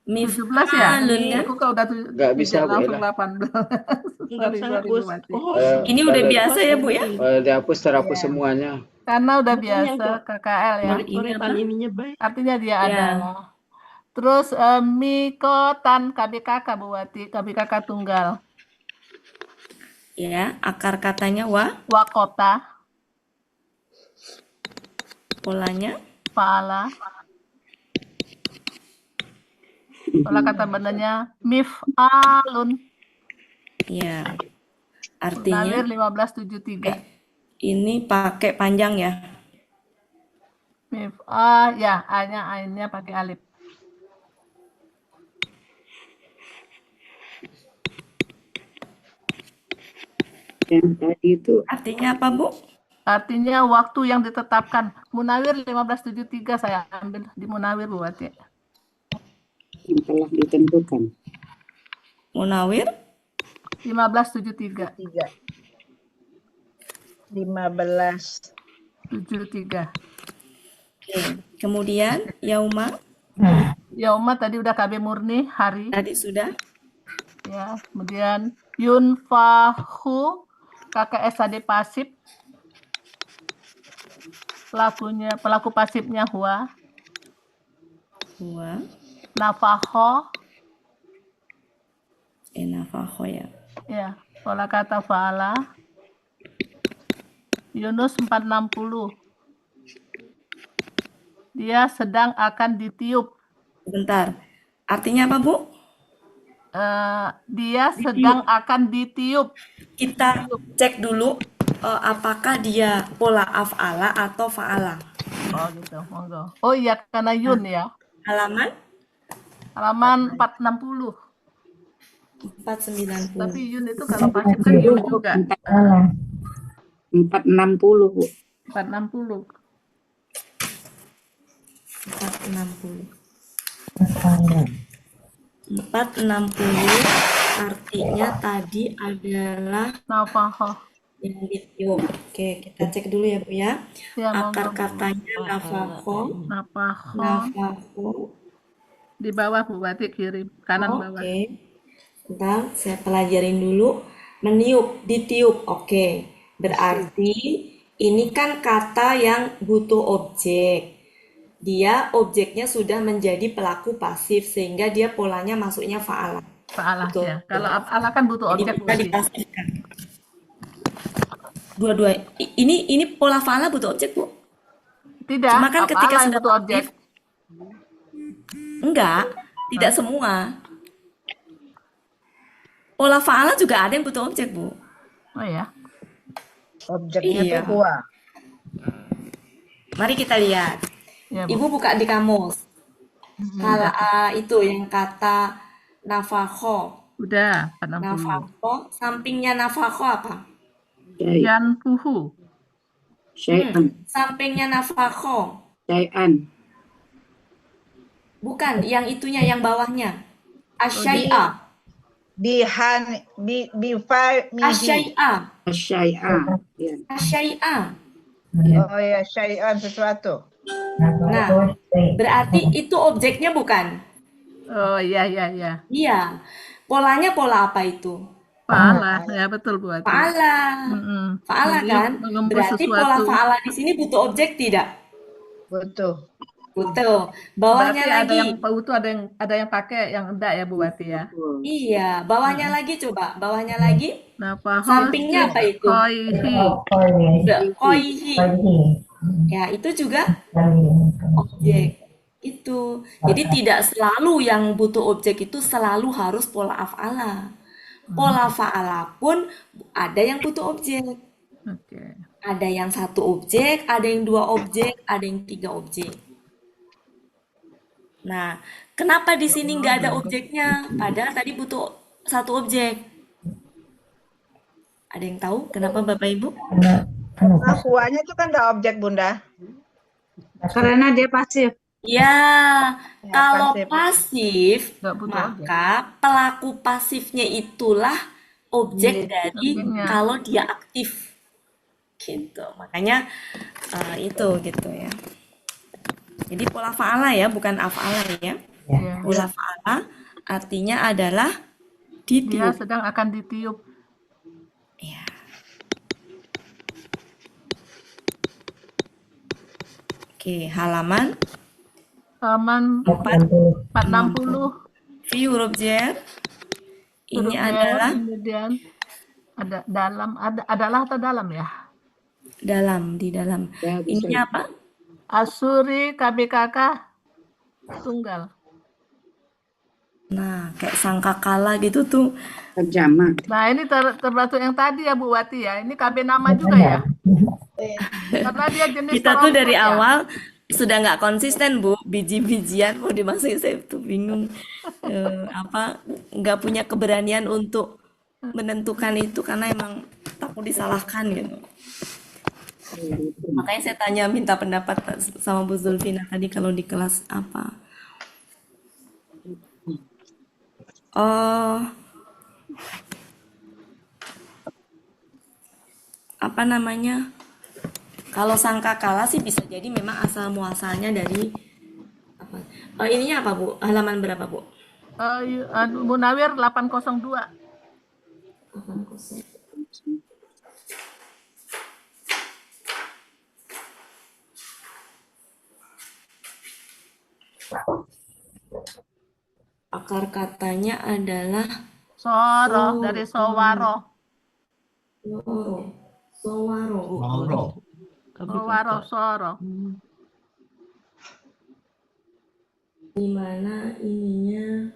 17 ya? Mif'alun kan? Aku kalau udah Nggak bisa, Bu, langsung Ella. 18. Nggak bisa ngapus. Oh, Ini udah biasa ya Bu ya? Dihapus terhapus semuanya. Karena udah Makanya biasa KKL ya. coretan ininya baik. Artinya dia Ya. adalah. Terus mikotan KBKK Bu Wati, KBKK tunggal. Ya, akar katanya Wakota, polanya fa'ala, Pola kata benarnya mif'alun. Ya, artinya Munawir 1573. ini pakai panjang ya. Mif'al, ya, ainnya pakai alif. Yang tadi itu Artinya apa, Bu? Artinya waktu yang ditetapkan. Munawir 1573 saya ambil di Munawir, Bu Wati. yang telah ditentukan. Munawir 1573. 15. 73. Oke. Kemudian Yauma Yauma tadi udah KB murni, hari. tadi sudah. Ya, kemudian yunfahu KKS tadi pasif. Pelaku pasifnya huwa. Huwa Nafakho, enafakho ya. ya, pola kata fa'ala. Yunus 460. Dia sedang akan ditiup. Bentar. Artinya apa, Bu? Dia sedang akan ditiup. Kita cek dulu apakah dia pola af'ala atau fa'ala. Oh gitu, monggo. Oh iya, karena yun ya. Halaman Halaman 460. 490. Tapi yun itu kalau pasif kan yun juga. 460, Bu. 460. 460 artinya tadi adalah Nafahoh. yang ditiup. Oke, kita cek dulu ya, Bu ya. Ya, Akar monggo. katanya nafakho. Nafahoh. Di bawah Bu Wati, kiri, kanan bawah. Oke. Bentar, saya pelajarin dulu. Meniup, ditiup. Oke. Berarti ini kan kata yang butuh objek. Dia objeknya sudah menjadi pelaku pasif sehingga dia polanya masuknya fa'ala. Fa'alah Betul. ya. Kalau af'ala kan butuh Jadi objek bisa berarti. dipasifkan. Dua-dua. Ini pola fa'ala butuh objek, Bu. Tidak, Cuma kan ketika af'ala yang sudah butuh objek. pasif, enggak, tidak semua. Pola fa'ala juga ada yang butuh objek, Bu. Oh ya. Objeknya Iya. tuh huwa. Mari kita lihat. Ya, Bu. Ibu buka di kamus. Itu yang kata nafakho. Udah, 460. Nafakho, sampingnya nafakho apa? Yanfuhu. Syai'an. Sampingnya nafakho. Syai'an. Bukan, yang itunya, yang bawahnya. Asyai'a. Bihan bifa mihi. Asyai'a. Asyai'a. Ya. Asyai'a. Oh ya, syai'an sesuatu. Nah, berarti itu objeknya bukan? Oh iya, iya, iya. Iya. Polanya pola apa itu? Fa'alah, ya betul Bu Wati. Fa'ala. Fa'ala kan? Mengembus Berarti pola sesuatu. fa'ala di sini butuh objek tidak? Butuh. Butuh. Bawahnya Berarti ada lagi. yang butuh, ada yang pakai, yang enggak ya Bu Wati ya. Iya, bawahnya lagi coba. Bawahnya lagi. Nafahoh. Sampingnya apa itu? Koihi. Koihi. Ya, itu juga objek. Itu. Jadi tidak selalu yang butuh objek itu selalu harus pola af'ala. Pola fa'ala pun ada yang butuh objek. Oke. Ada yang satu objek, ada yang dua objek, ada yang tiga objek. Nah, kenapa di sini nggak ada objeknya? Padahal tadi butuh satu objek. Ada yang tahu kenapa Bapak Ibu? Nah, huwanya itu kan ada objek, Bunda. Karena dia pasif. Ya, Ya, kalau pasif. pasif, Nggak butuh objek. maka pelaku pasifnya itulah objek dari objeknya. kalau dia aktif. Gitu. Makanya itu gitu ya. Jadi pola fa'ala ya, bukan af'ala ya. Ya. Pola fa'ala artinya adalah Dia ditiup. sedang akan ditiup. Ya. Oke, halaman Halaman 460. view huruf J. Ini Huruf Z, adalah kemudian ada dalam, adalah atau dalam ya? dalam, di dalam. Ya, bisa. Ini apa? Asuri KBKK tunggal. Nah, kayak sangkakala gitu tuh. Jamak. Nah, ini termasuk yang tadi ya Bu Wati ya. Ini KB nama juga ya. Karena dia jenis Kita tuh dari terompet ya. awal sudah nggak konsisten, Bu. Biji-bijian mau dimasukin, saya tuh bingung. Nggak punya keberanian untuk menentukan itu karena emang takut disalahkan gitu. Makanya saya tanya, minta pendapat sama Bu Zulfina tadi kalau di kelas apa namanya? Kalau sangkakala sih bisa jadi memang asal muasalnya dari apa? Ininya apa, Bu? Halaman berapa, Bu? Munawir 802. Akar katanya adalah Soro dari Sowaro. Sowaro, Soro. Di mana ininya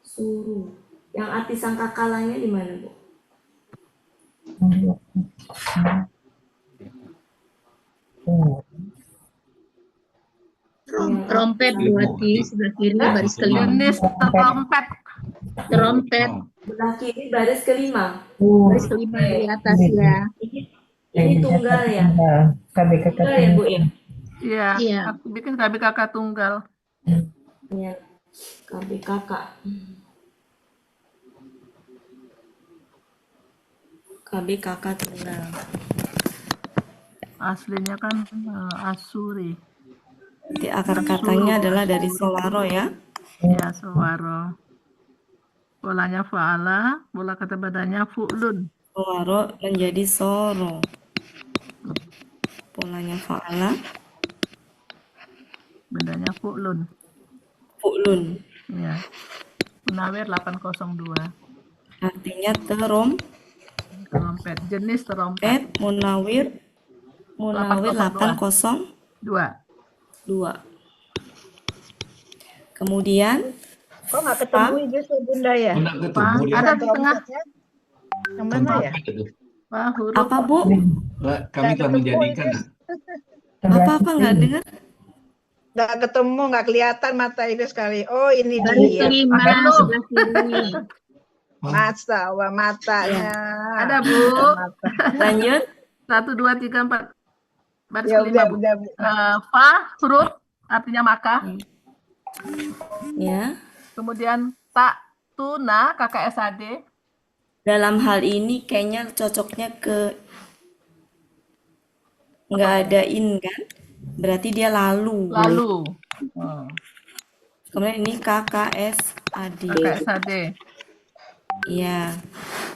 suruh. Yang arti sangkakalanya di mana, Bu? Trompet Bu Wati, sebelah kiri baris kelima. Jenis terompet. Trompet Sebelah kiri baris kelima. baris kelima di atas ya. Ini tunggal ya? KBKK Tunggal ya, Bu ya? Iya, Iya. aku bikin KBKK tunggal. Iya. KBKK. KBKK tunggal. Aslinya kan Asuri. Nanti akar katanya adalah dari Sowaro ya. Ya, Sowaro. Polanya fa'ala, pola kata badannya fu'lun. Sowaro menjadi soro. Polanya fa'ala, Badannya fu'lun. fu'lun. Ya. Munawir 802. Artinya Terompet. Jenis terompet. Munawir 802. 2. Kemudian Kok nggak ketemu justru Bunda ya? Ada di tengah. Yang mana ya? Huruf. apa, Bu? Kami telah menjadikan Apa nggak dengar? Nggak ketemu, nggak kelihatan mata itu sekali. Oh, ini Baris dia. kelima sebelah kiri. Matanya. Ada, Bu. Lanjut. 1, 2, 3, 4. Baris Ya kelima, Bu. udah. Fa, huruf, artinya maka. Ya. Kemudian tak, tuna, KKSAD. Dalam hal ini kayaknya cocoknya ke nggak ada in kan? Berarti dia lalu. Kemudian ini KKSAD. Iya.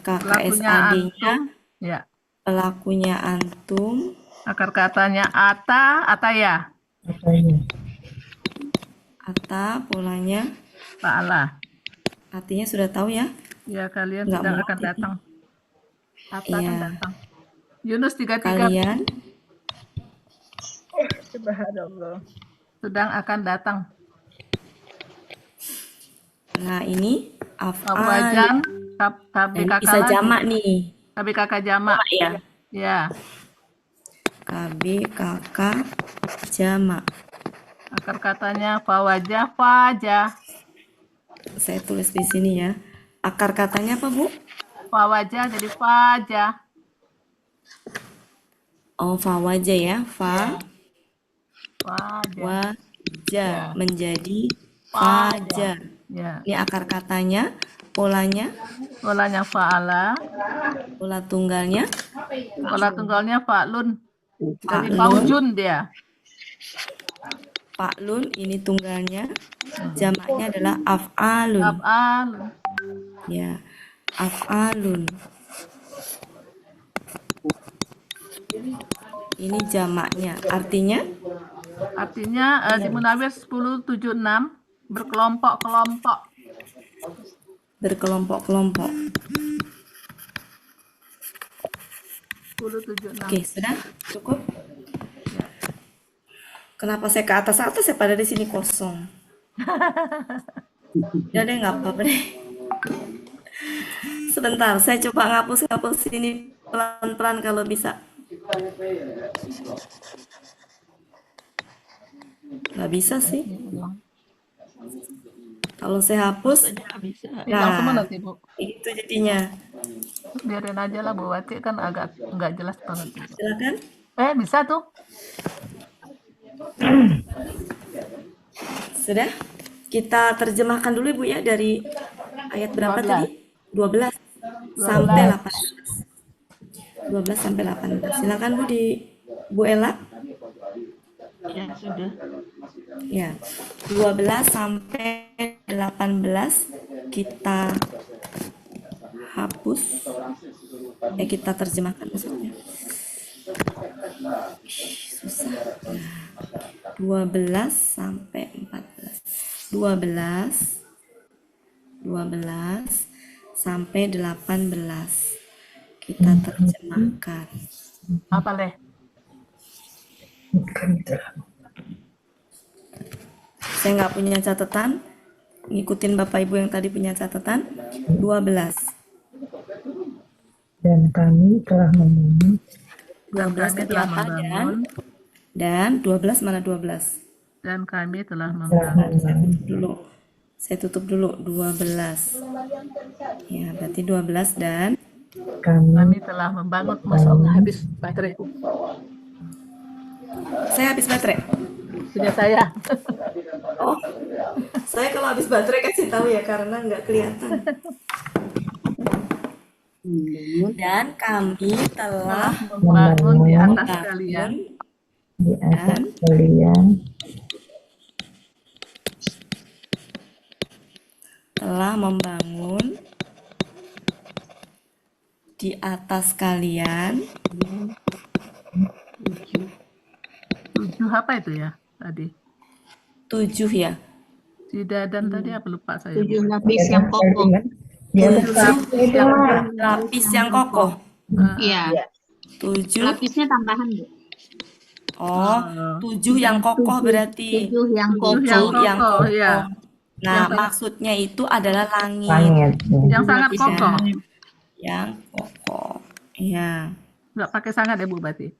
KKSAD-nya ya. Pelakunya antum. Akar katanya ataya. Ata, polanya fa'ala. Artinya sudah tahu ya? Ya, kalian Nggak sedang mau akan datang. Ata Iya. akan datang. Yunus 33. Kalian Subhanallah. sedang akan datang. Nah, ini af'al. Wajan, Nah, ini KBKK bisa lagi. jamak nih. KBKK jamak. Ya. Ya. KBKK jamak. Akar katanya fawajah, fajah. Saya tulis di sini ya. Akar katanya apa, Bu? Fawajah jadi fajah. Oh, fawaja ya. Wajah. Wajah menjadi fajar. Ya. Ini akar katanya, polanya, Fa'ala. pola tunggalnya, Pola tunggalnya fa'lun. Dari Fa'lun. faujun dia. fa'lun, ini tunggalnya, jamaknya adalah af'alun. Af'al. Ya, af'alun. Ini jamaknya. Artinya Di Munawir 1076 berkelompok-kelompok. berkelompok-kelompok. 1076. Oke, sudah cukup. Kenapa saya ke atas-atas ya, pada di sini kosong. Ya deh, nggak apa-apa deh. Sebentar, saya coba ngapus ini pelan-pelan kalau bisa. Nggak bisa sih. Kalau saya hapus, Bisa. Hilang semua nah, nanti, Bu. itu jadinya. Biarin aja lah, Bu Wati, kan agak nggak jelas banget. Silakan. Bisa tuh. Sudah? Kita terjemahkan dulu Ibu ya dari ayat berapa 12. tadi? 12 sampai 18. 12 sampai 18. Silakan Bu Bu Ella. Ya, sudah. Ya. 12 sampai 18 kita hapus. Kita terjemahkan maksudnya. Susah. 12 sampai 14. 12 sampai 18 kita terjemahkan. Apa leh? Saya nggak punya catatan, ngikutin Bapak Ibu yang tadi punya catatan. 12. Dan kami telah membangun 12 kami tadi telah apa? membangun. Dan 12 mana 12? Dan kami telah membangun. Dulu. Saya tutup dulu 12. Ya, berarti 12 dan Kami telah membangun. Masya Allah, habis baterai. saya habis baterai. Punya saya. Oh, saya kalau habis baterai kasih tahu ya karena nggak kelihatan. Dan kami telah membangun di atas kalian. di atas kalian telah membangun di atas kalian 7 apa itu ya tadi? 7 ya. Tidak dan tadi apa lupa saya. 7 lapis yang kokoh. di atas 7 lapis yang kokoh. Iya. 7 Lapisnya tambahan, Bu. Oh, 7 yang kokoh berarti. 7 yang kokoh. 7 yang kokoh. Ya. Nah, maksudnya itu adalah langit. langit. Yang sangat Lapis kokoh. yang kokoh. Iya. Nggak pakai sangat ya Bu berarti?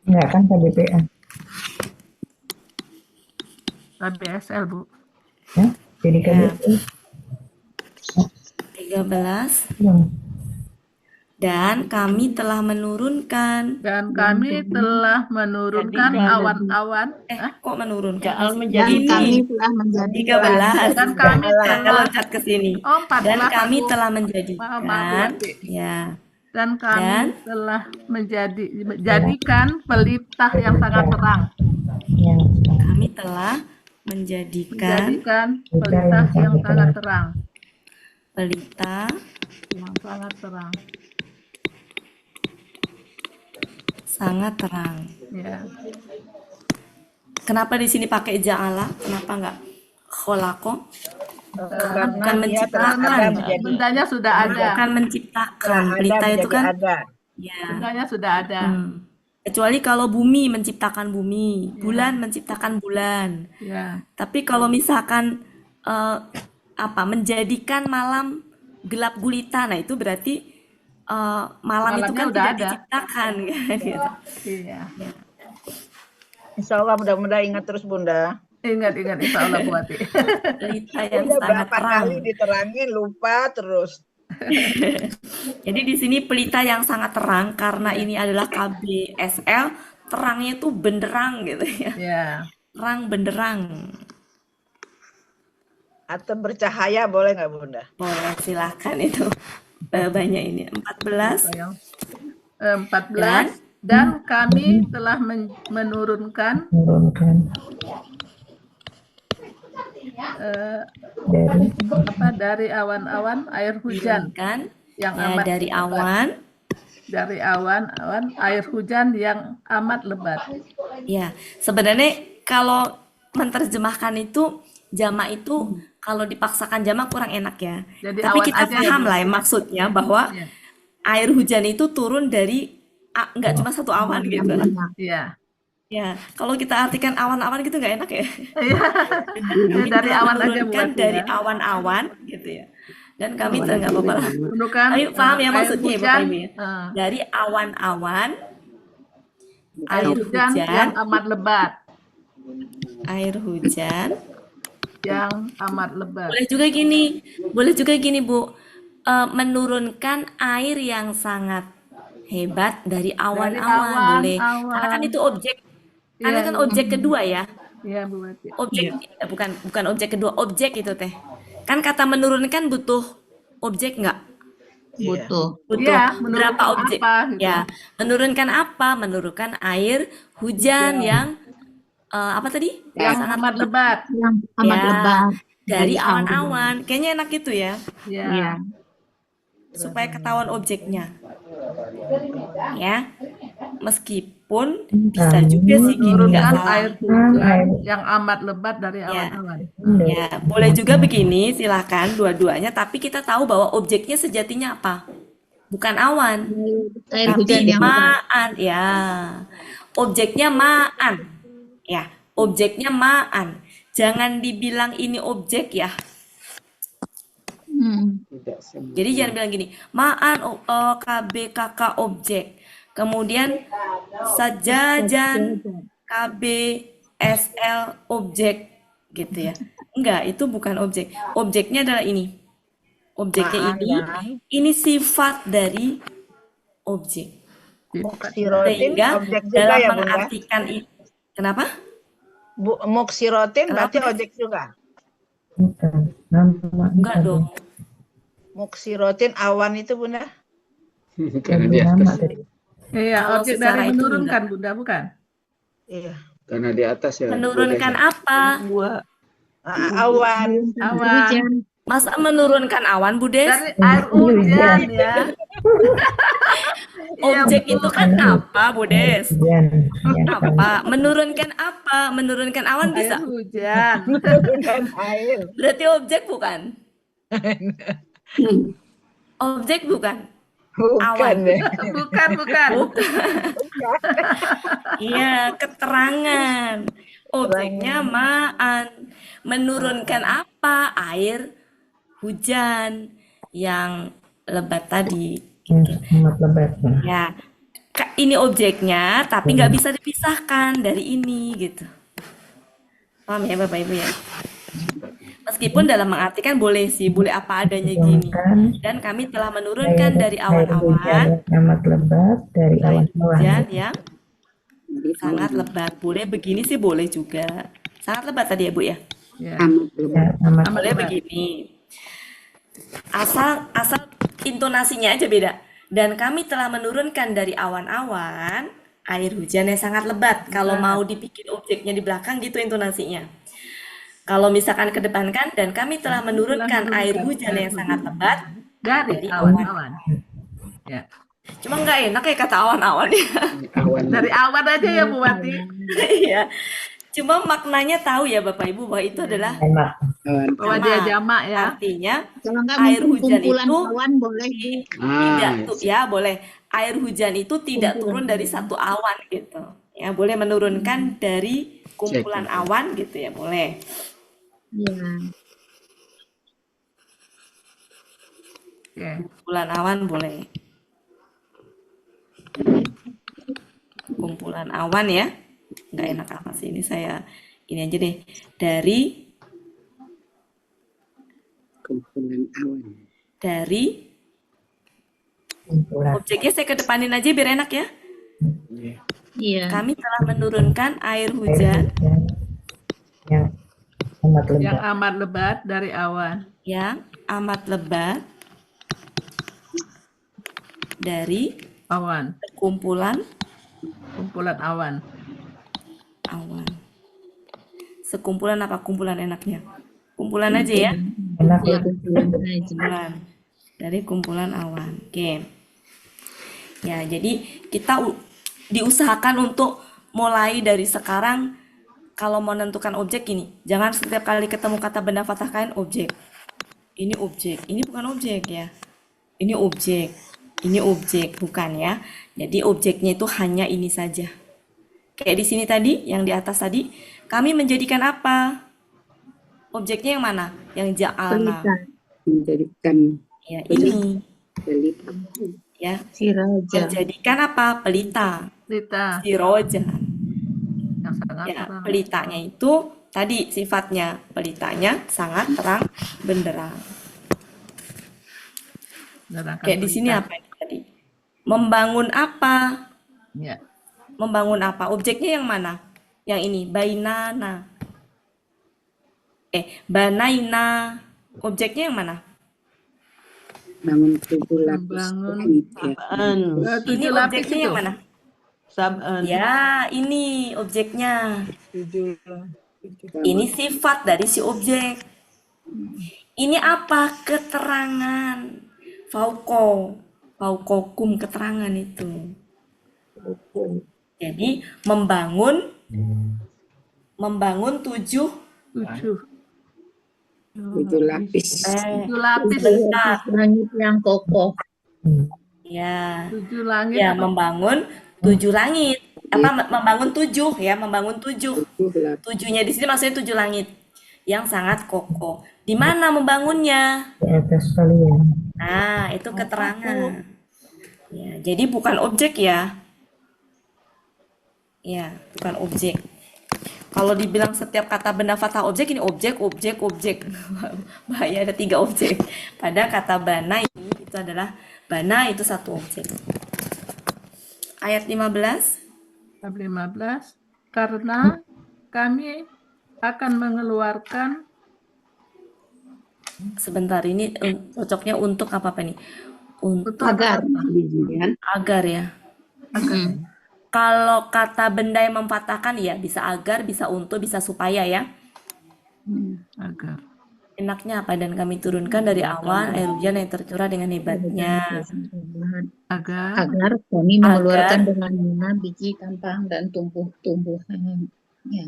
Enggak kan KBPA. KBSL Bu. Ya, jadi KBPA. 13. Hmm. Dan kami telah menurunkan. Dan kami telah menurunkan awan-awan. Kok menurunkan? Dan kami telah menjadi 13. Dan kami Saya telah loncat ke sini. Oh, 14, Dan kami Bu. telah Maaf, menjadikan. Bu. Ya. Dan kami telah menjadikan pelita yang sangat terang. Kami telah menjadikan pelita yang sangat terang. Pelita Yang sangat terang. sangat terang. Ya. Kenapa di sini pakai ja'ala? Kenapa enggak kholaqo? Karena Bukan dia telah ada menciptakan. menjadi Bendanya sudah ada. Bukan menciptakan. telah Pelita ada itu menjadi kan ada. ya. Bendanya sudah ada. Kecuali kalau bumi menciptakan bumi, bulan menciptakan bulan. Ya. Tapi kalau misalkan menjadikan malam gelap gulita, nah itu berarti malam itu Malamnya kan udah tidak ada. diciptakan kan gitu. Iya. Insya Allah mudah-mudahan ingat terus Bunda. Ingat insya Allah Bu Ati. Pelita yang Udah sangat berapa terang. kali diterangin lupa terus. Jadi di sini pelita yang sangat terang karena ini adalah KBSL, terangnya itu benderang gitu ya. Ya. Terang benderang. Atau bercahaya boleh nggak Bunda? Boleh, silakan itu. Banyak ini 14. 14 dan kami telah menurunkan dari awan-awan air hujan kan yang ya, amat dari lebat. awan air hujan yang amat lebat. ya. Sebenarnya kalau menerjemahkan itu jamak itu kalau dipaksakan jamak kurang enak ya. Jadi Tapi awan kita aja paham ya, Bu. lah ya maksudnya bahwa air hujan itu turun dari nggak cuma satu awan gitu. Iya. Ya, kalau kita artikan awan-awan gitu nggak enak ya. Iya. Kami Dari telah awan aja menurunkan buat dari ya. awan-awan gitu ya. Dan kami Awan telah nggak apa-apa lah. Menurunkan Ayo paham ya air maksudnya ya Bapak hujan, Ibu ya. Dari awan-awan, air air hujan yang hujan, amat lebat, air hujan. yang amat lebat. Boleh juga gini Bu. Menurunkan air yang sangat hebat dari awan-awan boleh. Karena kan itu objek. Karena kan objek kedua ya. Iya, Bu Wati. Objek bukan objek kedua, objek itu teh. Kan kata menurunkan butuh objek nggak? Butuh. Iya, Berapa menurunkan objek? apa gitu. Ya, menurunkan apa? Menurunkan air hujan yang apa tadi? Yang amat lebat. Yang amat Ya, lebat dari awan-awan. Kayaknya enak itu ya, Iya. supaya ketahuan objeknya. Ya, meskipun bisa juga sih gini nggak Menurunkan salah. air hujan yang amat lebat dari Ya. awan-awan. Ya, boleh juga begini, silakan dua-duanya. Tapi kita tahu bahwa objeknya sejatinya apa? Bukan awan, air tapi hujan yang maan. Ya, objeknya maan. Ya, objeknya maan. Jangan dibilang ini objek ya. Jadi jangan bilang gini, maan KB KK objek. Kemudian sajajan KB SL objek gitu ya. Enggak, itu bukan objek. Objeknya adalah ini. Objeknya ini sifat dari objek. Muksirotin Sehingga objek juga dalam ya Bunda? mengartikan kenapa? Muksirotin berarti Kenapa? objek juga. Enggak dong. Muksirotin awan itu Bunda? Karena di atas. Iya, Kalau objek secara dari itu menurunkan, Bunda, bukan? Iya. Karena di atas ya. Menurunkan apa? Awan. Awan. Masa menurunkan awan, Bu Des? Dari air hujan ya. Objek itu kan apa, Bu Des? Apa? Menurunkan apa? Menurunkan awan bisa? Air hujan. Menurunkan air. Berarti objek bukan? Objek bukan? Bukan deh. Bukan. Iya, keterangan. Objeknya maan. Menurunkan apa? Air hujan yang lebat tadi. Amat lebat. Ya, ini objeknya, tapi nggak bisa dipisahkan dari ini gitu. Paham ya Bapak Ibu ya? Meskipun dalam mengartikan boleh sih, boleh apa adanya gini. Dan kami telah menurunkan dari awan-awan, Amat lebat dari air awan-awan. hujan yang sangat lebat. Boleh begini sih, boleh juga. Sangat lebat tadi ya Bu ya? Ya. Amat Boleh begini. Asal intonasinya aja beda. Dan kami telah menurunkan dari awan-awan air hujan yang sangat lebat. Kalau mau dipikir objeknya di belakang gitu intonasinya. Kalau misalkan kedepankan, dan kami telah menurunkan air hujan yang sangat lebat Dari awan-awan. Ya. Cuma nggak enak ya kata awan-awan ya. Dari awan aja ya Bu Wati. Iya. Cuma maknanya tahu ya Bapak Ibu bahwa itu adalah Bahwa dia jamak ya. artinya Kalau nggak air mungkin hujan kumpulan itu awan boleh. tidak ya boleh. Air hujan itu tidak turun dari satu awan gitu. Ya, boleh menurunkan dari kumpulan awan gitu ya, boleh. Iya. Kumpulan awan boleh. Kumpulan awan ya. Nggak enak apa sih ini saya ini aja deh. Dari Kumpulan awan. dari objeknya saya kedepanin aja biar enak ya. Iya. Kami telah menurunkan air hujan yang amat lebat. Yang amat lebat dari awan. yang amat lebat dari Awan. kumpulan awan. awan. Sekumpulan apa kumpulan enaknya? Kumpulan aja ya. Enak Iya, ya. Kumpulan dari kumpulan awan. Oke. Ya, jadi kita diusahakan untuk mulai dari sekarang kalau mau menentukan objek ini, jangan setiap kali ketemu kata benda fathah kain objek. Ini objek, ini bukan objek ya. Ini objek, bukan ya. Jadi objeknya itu hanya ini saja. Kayak di sini tadi, yang di atas tadi, kami menjadikan apa? Objeknya yang mana? Yang ja'alna. Pelita. Menjadikan Ya, ini. pelita. Ya, Siraja. menjadikan apa? Pelita. Pelita. Siroja. Yang sangat Ya, terang. pelitanya itu tadi sifatnya. Pelitanya sangat terang benderang. Menerangkan Kayak di sini pelita. apa ini tadi? Membangun apa? Ya. Membangun apa? Objeknya yang mana? Yang ini, bainana. Banaina. Objeknya yang mana? Bangun 7 lapis Membangun langit ya. Ini 7 lapis objeknya itu. yang mana? Sab'an. Ya, ini objeknya. 7. Ini sifat dari si objek. Ini apa? Keterangan. Faukokum, keterangan itu. Jadi membangun 7 7 lapis. 7 lapis. Bentar. Langit yang kokoh. Ya. 7 langit. Ya, membangun 7 langit. Membangun 7 ya, membangun 7. 7-nya di sini maksudnya 7 langit yang sangat kokoh. Di mana membangunnya? Di atas kalian. Nah, itu keterangan. Ya, jadi bukan objek ya. Ya, bukan objek. Kalau dibilang setiap kata benda fathah objek, ini objek. Bahaya, ada 3 objek. Pada kata bana ini itu adalah bana itu 1 objek. Ayat 15. Ayat 15. Karena kami akan mengeluarkan. Sebentar, ini cocoknya untuk apa nih? Untuk Agar. Agar ya. Kalau kata benda yang mempatahkan ya bisa agar, bisa untuk, bisa supaya ya. Agar. Enaknya apa? Dan kami turunkan dari awan air hujan yang tercurah dengan hebatnya. Agar kami mengeluarkan dengan biji tampang dan tumbuh-tumbuhan. Ya.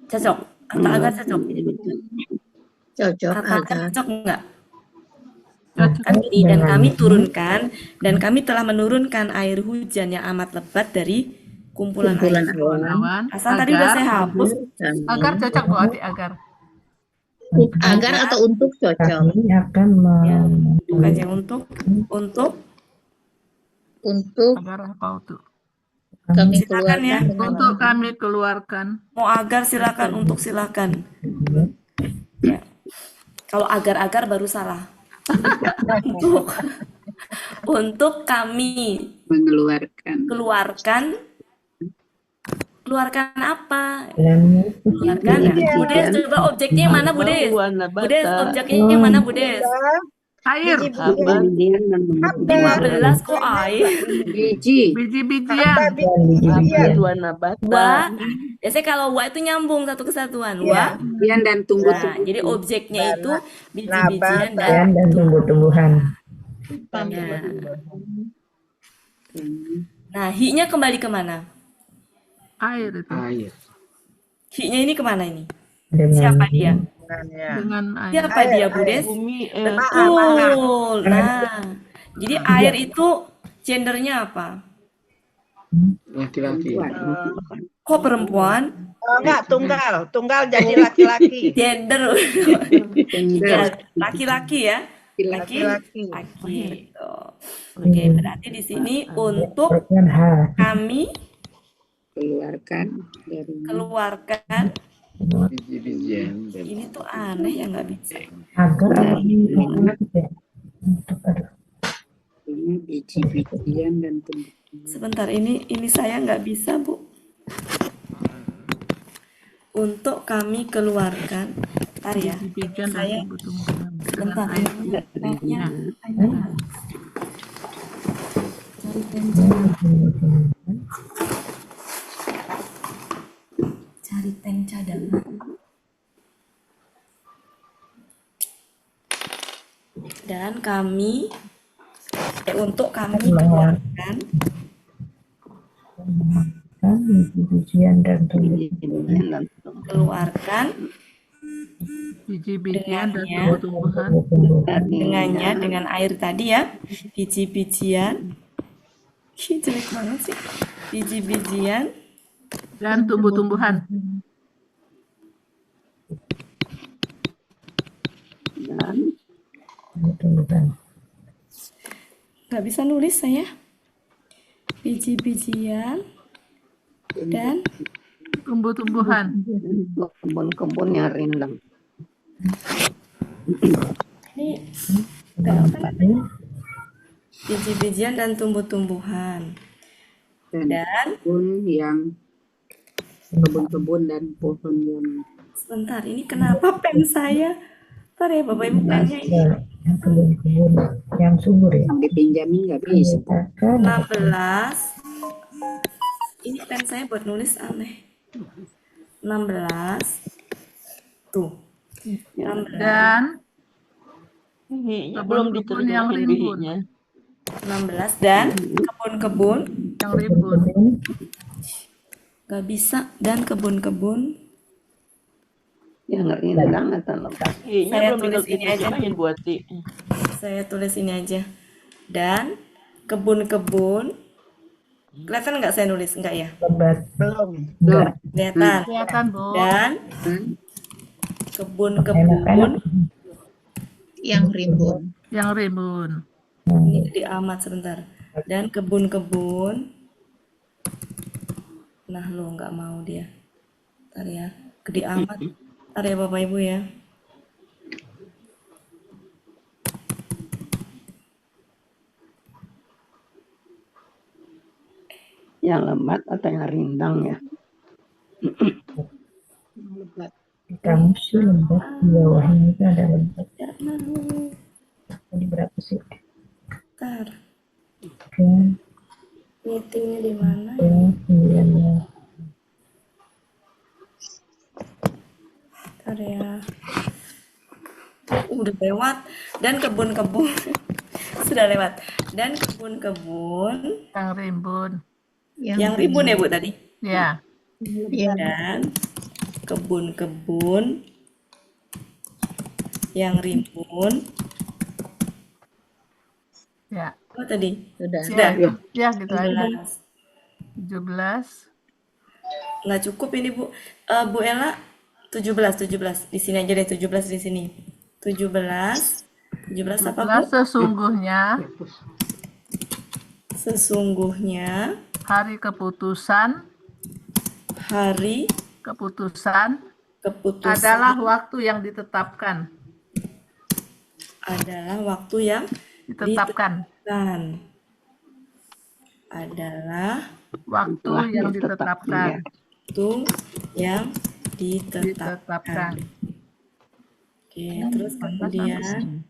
Cocok. Kata agar cocok. Cocok. Kata agar cocok enggak? Cocok. Dan kami turunkan dan kami telah menurunkan air hujan yang amat lebat dari kumpulan awan. Asal tadi udah saya hapus. Agar cocok Bu Ati, agar. Agar atau untuk cocok. Kami akan Bukan yang untuk Agar apa untuk? Kami silakan ya. keluarkan Untuk kami keluarkan. Mau agar silakan, untuk silakan. Ya. Kalau agar-agar baru salah. Untuk kami keluarkan apa? Keluarkan ya. Budes, coba objeknya yang mana Budes? Budes, objeknya yang mana Budes? Air. 15 kok air? Biji-bijian. Wa, biasanya kalau wa itu nyambung satu kesatuan. Wa, dan tumbuh-tumbuhan. jadi objeknya itu biji-bijian dan dan tumbuh-tumbuhan. ya. Nah, hi-nya kembali kemana? Air itu. Air. Hi-nya ini kemana ini? Dengan Siapa dia? Dengan air. Siapa dia, Budes? Betul. Nah, jadi air itu gendernya apa? Laki-laki. Kok perempuan? Enggak, tunggal jadi laki-laki. Gender. Laki-laki ya. Laki-laki. Oke, berarti di sini untuk kami keluarkan Biji-bijian. ini tuh aneh ya, nggak bisa. agar biji-bijian dan tumbuh-tumbuhan. Sebentar, ini saya nggak bisa Bu. Untuk kami keluarkan, ntar ya. Biji-bijian dan Saya tumbuh-tumbuhan. sebentar. Cari tank cadangan. Dan kami untuk kami keluarkan biji-bijian dan tumbuh-tumbuhan. keluarkan Biji-bijian dan dengannya tumbuh-tumbuhan. dengannya dengan air tadi ya, biji-bijian. Ih, jelek banget sih. Biji-bijian Dan tumbuh-tumbuhan. Dan tumbuh-tumbuhan. Nggak bisa nulis saya. Biji-bijian dan tumbuh-tumbuhan. kebun-kebun yang rindang. ini apa namanya? Biji-bijian dan tumbuh-tumbuhan. Dan kebun-kebun dan pohon yang sebentar, ini kenapa pen saya? Ntar ya Bapak Ibu pennya ini. Yang kebun-kebun yang subur ya. dipinjamin nggak bisa. 16. Ini pen saya buat nulis aneh. 16. Tuh. 16. Dan belum kebun-kebun yang diterjemahin rimbun. bijinya. 16 dan kebun-kebun yang rimbun. Gak bisa, dan kebun-kebun yang rindang atau lebat. saya tulis ini aja. Buat Saya tulis ini aja. Dan kebun-kebun. Kelihatan nggak saya nulis? Enggak ya? Belum. Kelihatan. Kelihatan, Bu. Dan kebun-kebun yang rimbun. Yang rimbun. ini diamat sebentar. Dan kebun-kebun. Nah, lo nggak mau dia. Ntar ya. Gede amat. Ntar ya Bapak Ibu ya. Yang lembat atau yang rindang ya? Kamu sih lembat, di bawahnya itu ada lembat. Tadi berapa sih? Ntar. Oke. Meetingnya di mana? 9. Ntar ya. Udah lewat. Dan kebun-kebun. Sudah lewat. Dan kebun-kebun. Yang rimbun. Yang rimbun ya Bu tadi? Ya. Dan kebun-kebun yang rimbun. Ya. Apa tadi? Sudah. Ya, gitu aja. 17. 17. Nggak cukup ini Bu. Bu Ella 17. Di sini aja deh 17 di sini. 17 apa Bu? Sesungguhnya hari keputusan adalah waktu yang ditetapkan. Adalah waktu yang ditetapkan. Adalah waktu yang ditetapkan. Waktu yang ditetapkan. Oke, terus kemudian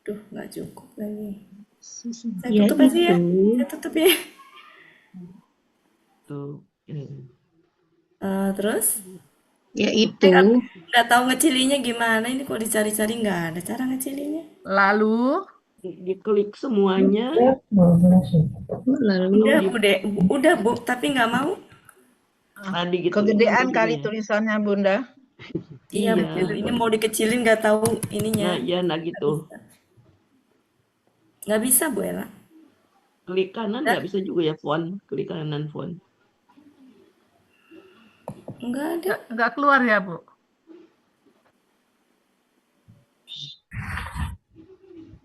nggak cukup lagi. Saya tutup aja ya. Saya tutup ya. Terus? Yaitu. Nggak tahu ngecilinya gimana. Ini kok dicari-cari nggak ada cara ngecilinya. Lalu diklik semuanya. Udah Bu, tapi nggak mau. Kegedean kali tulisannya Bunda. Iya betul. Ini mau dikecilin nggak tahu ininya. Nah, ya nah gitu. Nggak bisa Bu Ella. Klik kanan nggak bisa juga ya font. Klik kanan font. Nggak ada. Nggak keluar ya Bu?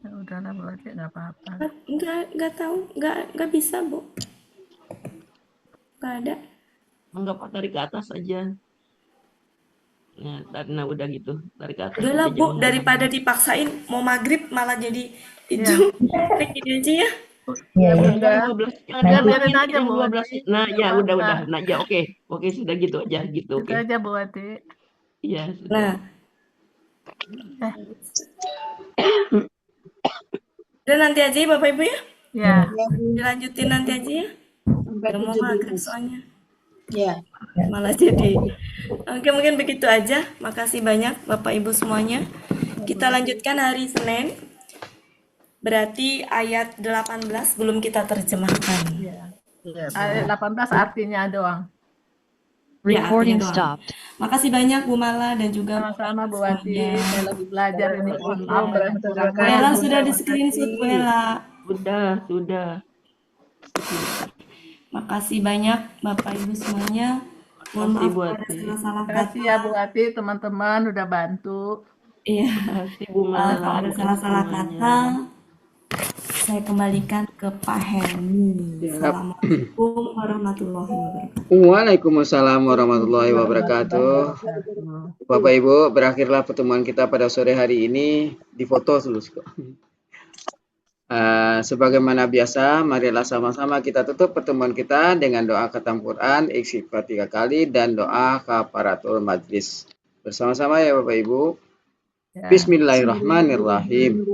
Ya udahlah Bu aja nggak apa-apa. Nggak tahu. Nggak bisa Bu. Nggak ada. Enggak tarik ke atas aja. Nah, udah gitu. Tarik ke atas. Udah lah Bu, daripada dipaksain mau maghrib malah jadi itu. Gini aja ya. Iya, Yang 12. Biarin aja Bu. 12. Nah, ya udah. Nah, ya oke. Oke, sudah gitu aja gitu. Itu aja Bu Ati. Iya, Nah. Udah nanti aja ya Bapak Ibu ya. Ya. Dilanjutin nanti aja ya. Udah mau maghrib soalnya. Ya. Malah jadi. Oke, mungkin begitu aja. Makasih banyak Bapak Ibu semuanya. Kita lanjutkan hari Senin. Berarti ayat 18 belum kita terjemahkan. Ayat 18 artinya doang. Recording artinya doang. stopped. Makasih banyak Bu Mala dan juga sama-sama Bu Wati. Saya lagi belajar ini. Mohon maaf banyak kekurangan. Bu Ella sudah di screenshot Bu Ella. Sudah. Makasih banyak Bapak Ibu semuanya. Mohon Makasih maaf Bu kalau ada Ati. salah-salah Terima kasih kata. ya Bu Ati, teman-teman udah bantu. Iya. Makasih Bu Ma. Kalau ada Makasih salah-salah semuanya. kata, saya kembalikan ke Pak Helmi. Siap. Assalamualaikum warahmatullahi wabarakatuh. Waalaikumsalam warahmatullahi wabarakatuh. Bapak Ibu, berakhirlah pertemuan kita pada sore hari ini. Difoto dulu. Sebagaimana biasa, marilah sama-sama kita tutup pertemuan kita dengan doa khatam Quran, istighfar 3 kali, dan doa kafaratul majlis. Bersama-sama ya Bapak Ibu. Ya. Bismillahirrahmanirrahim.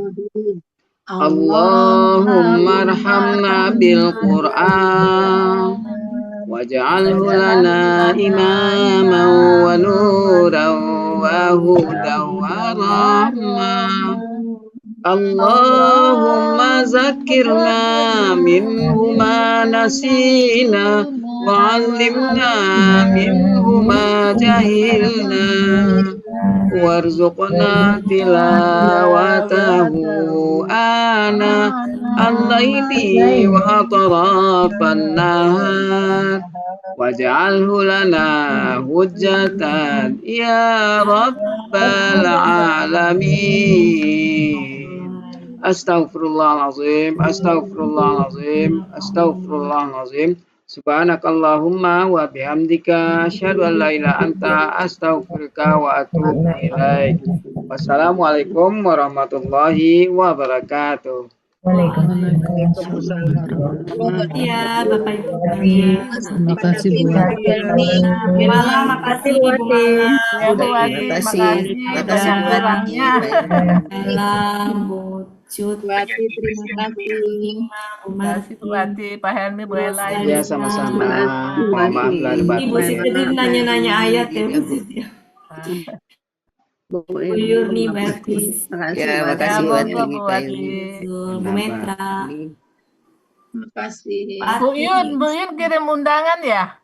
Allahumma arhamna bil Qur'an waj'alhu lana imaman wa nuran wa hudan wa rahmah. Allahumma zakirna minhu ma nasina wa 'allimna minhu ma jahilna warzuqna tilawatahu ana al-laili wa atrafan nahar waj'alhu lana hujjatan ya rabbal alamin. Astaghfirullahalazim, astaghfirullahalazim, astaghfirullahalazim. Subhanakallahumma wa bihamdika asyhadu an la ilaha anta astaghfiruka wa atubu ilaik. Wassalamualaikum warahmatullahi wabarakatuh. Iya, Bapak Ibu sekalian. Terima kasih Bu. Malam, makasih Ibu Mala. Ya Bu Ati, makasih banyak kurangnya. Salam Bu Cut. Bu Ati, terima kasih. Terima kasih Bu Ati, Pak Helmi, Bu Ella. Ya sama-sama. Mohon maaf lahir Ibu batin. Siti nanya-nanya ayat ya Bu Siti. Bu Yurni Batis. Ya, makasih Bu Ati. Bu Ati. Bu Metra. Terima kasih. Bu Yun kirim undangan ya?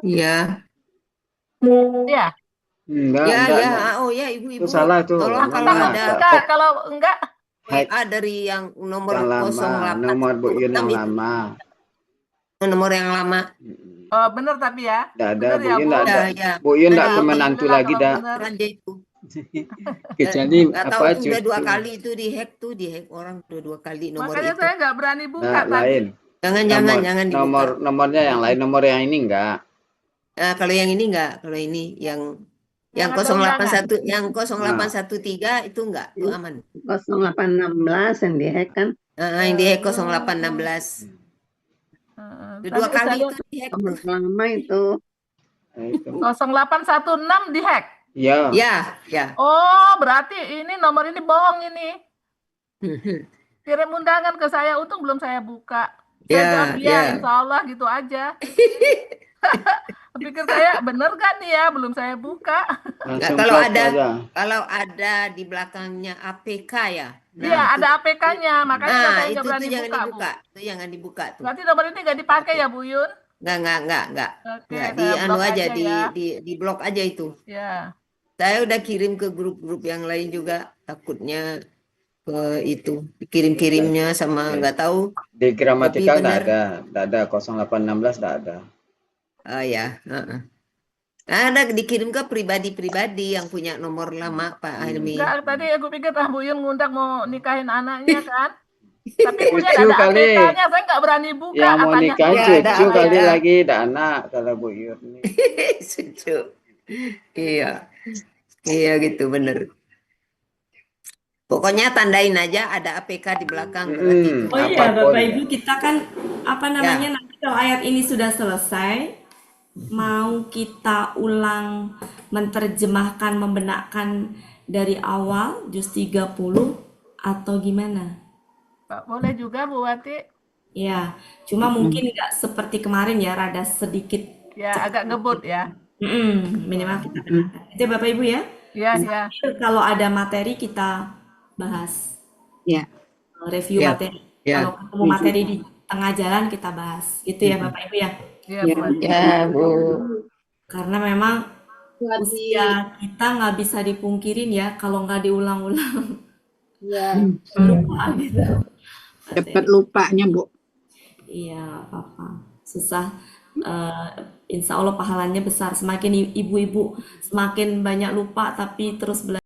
Iya. Ya. Enggak. Oh ya, Ibu-ibu. Itu salah tuh. Tolong kalau Mana ada Enggak, kalau enggak. WA dari yang nomor yang lama, 08 nomor Bu Yun yang 6 itu. lama. Nomor yang lama. Oh, bener tapi ya. Enggak ada, Bener Bu ya, Yun Bu? enggak ada. Ya. Bu Yun enggak Ada, ke Bu Yun menantu Bener, lagi kalau dah. bener. Aja itu. Kecuali Nggak tahu apa itu udah 2 cucu. kali itu dihack orang udah 2 kali nomor Makanya itu. saya nggak berani buka Nah, tadi. lain. Jangan dibuka. Nomornya yang lain, nomor yang ini enggak. Nah, kalau yang ini enggak, kalau ini yang Yang ada 081 yang 0813 itu enggak, itu aman. 0816 yang dihack kan. Yang dihack 0816. Itu 2 kali itu dihack. Nomor lama itu. Nah, itu. 0816 dihack. Ya. Ya. Oh, berarti ini nomor ini bohong ini. Kirim undangan ke saya, untung belum saya buka. Saya jawab ya, insya Allah gitu aja. Pikir saya bener kan nih ya, belum saya buka. Langsung Kalau close ada aja. kalau ada di belakangnya APK ya. Iya, ada APK-nya, makanya saya nggak itu berani jangan buka, dibuka. Bu. Itu jangan dibuka tuh. Berarti nomor ini nggak dipakai ya, Bu Yun? Enggak. Oke, Enggak, saya blok aja ya. di blok aja itu. Ya. Saya udah kirim ke grup-grup yang lain juga, takutnya ke itu kirim-kirimnya sama nggak tahu. Di gramatika Tapi enggak benar. ada 0816 enggak ada. Oh ya, ada dikirim ke pribadi-pribadi yang punya nomor lama Pak Helmi. Enggak, tadi aku pikir Bu Yun ngundang mau nikahin anaknya kan. Tapi punya Cucu ada kali. APK-nya, saya nggak berani buka. Yang mau katanya. nikah Ya, ada cucu kali APK. lagi, ada anak kalau Bu Yun. Cucu. Iya gitu bener. Pokoknya tandain aja ada APK di belakang berarti itu. Oh iya, Apapun Bapak ya. Ibu, kita kan nanti kalau ayat ini sudah selesai, mau kita ulang menerjemahkan, membenarkan dari awal juz 30 atau gimana? Boleh juga Bu Wati. Ya, cuma mungkin nggak seperti kemarin ya, rada sedikit Ya, agak ngebut ya. minimal kita kenalkan. Itu Bapak Ibu ya. Ya. Kalau ada materi kita bahas. Ya. Review Ya. materi. Ya. Kalau ketemu materi di tengah jalan kita bahas. Gitu ya Bapak Ibu ya. Ya, Bu Wati. Ya, Bu. Karena memang usia kita nggak bisa dipungkirin ya kalau nggak diulang-ulang. Ya. Lupa gitu. Cepat lupanya, Bu. Iya, apa susah. Insya Allah pahalanya besar. Semakin ibu-ibu semakin banyak lupa tapi terus belajar.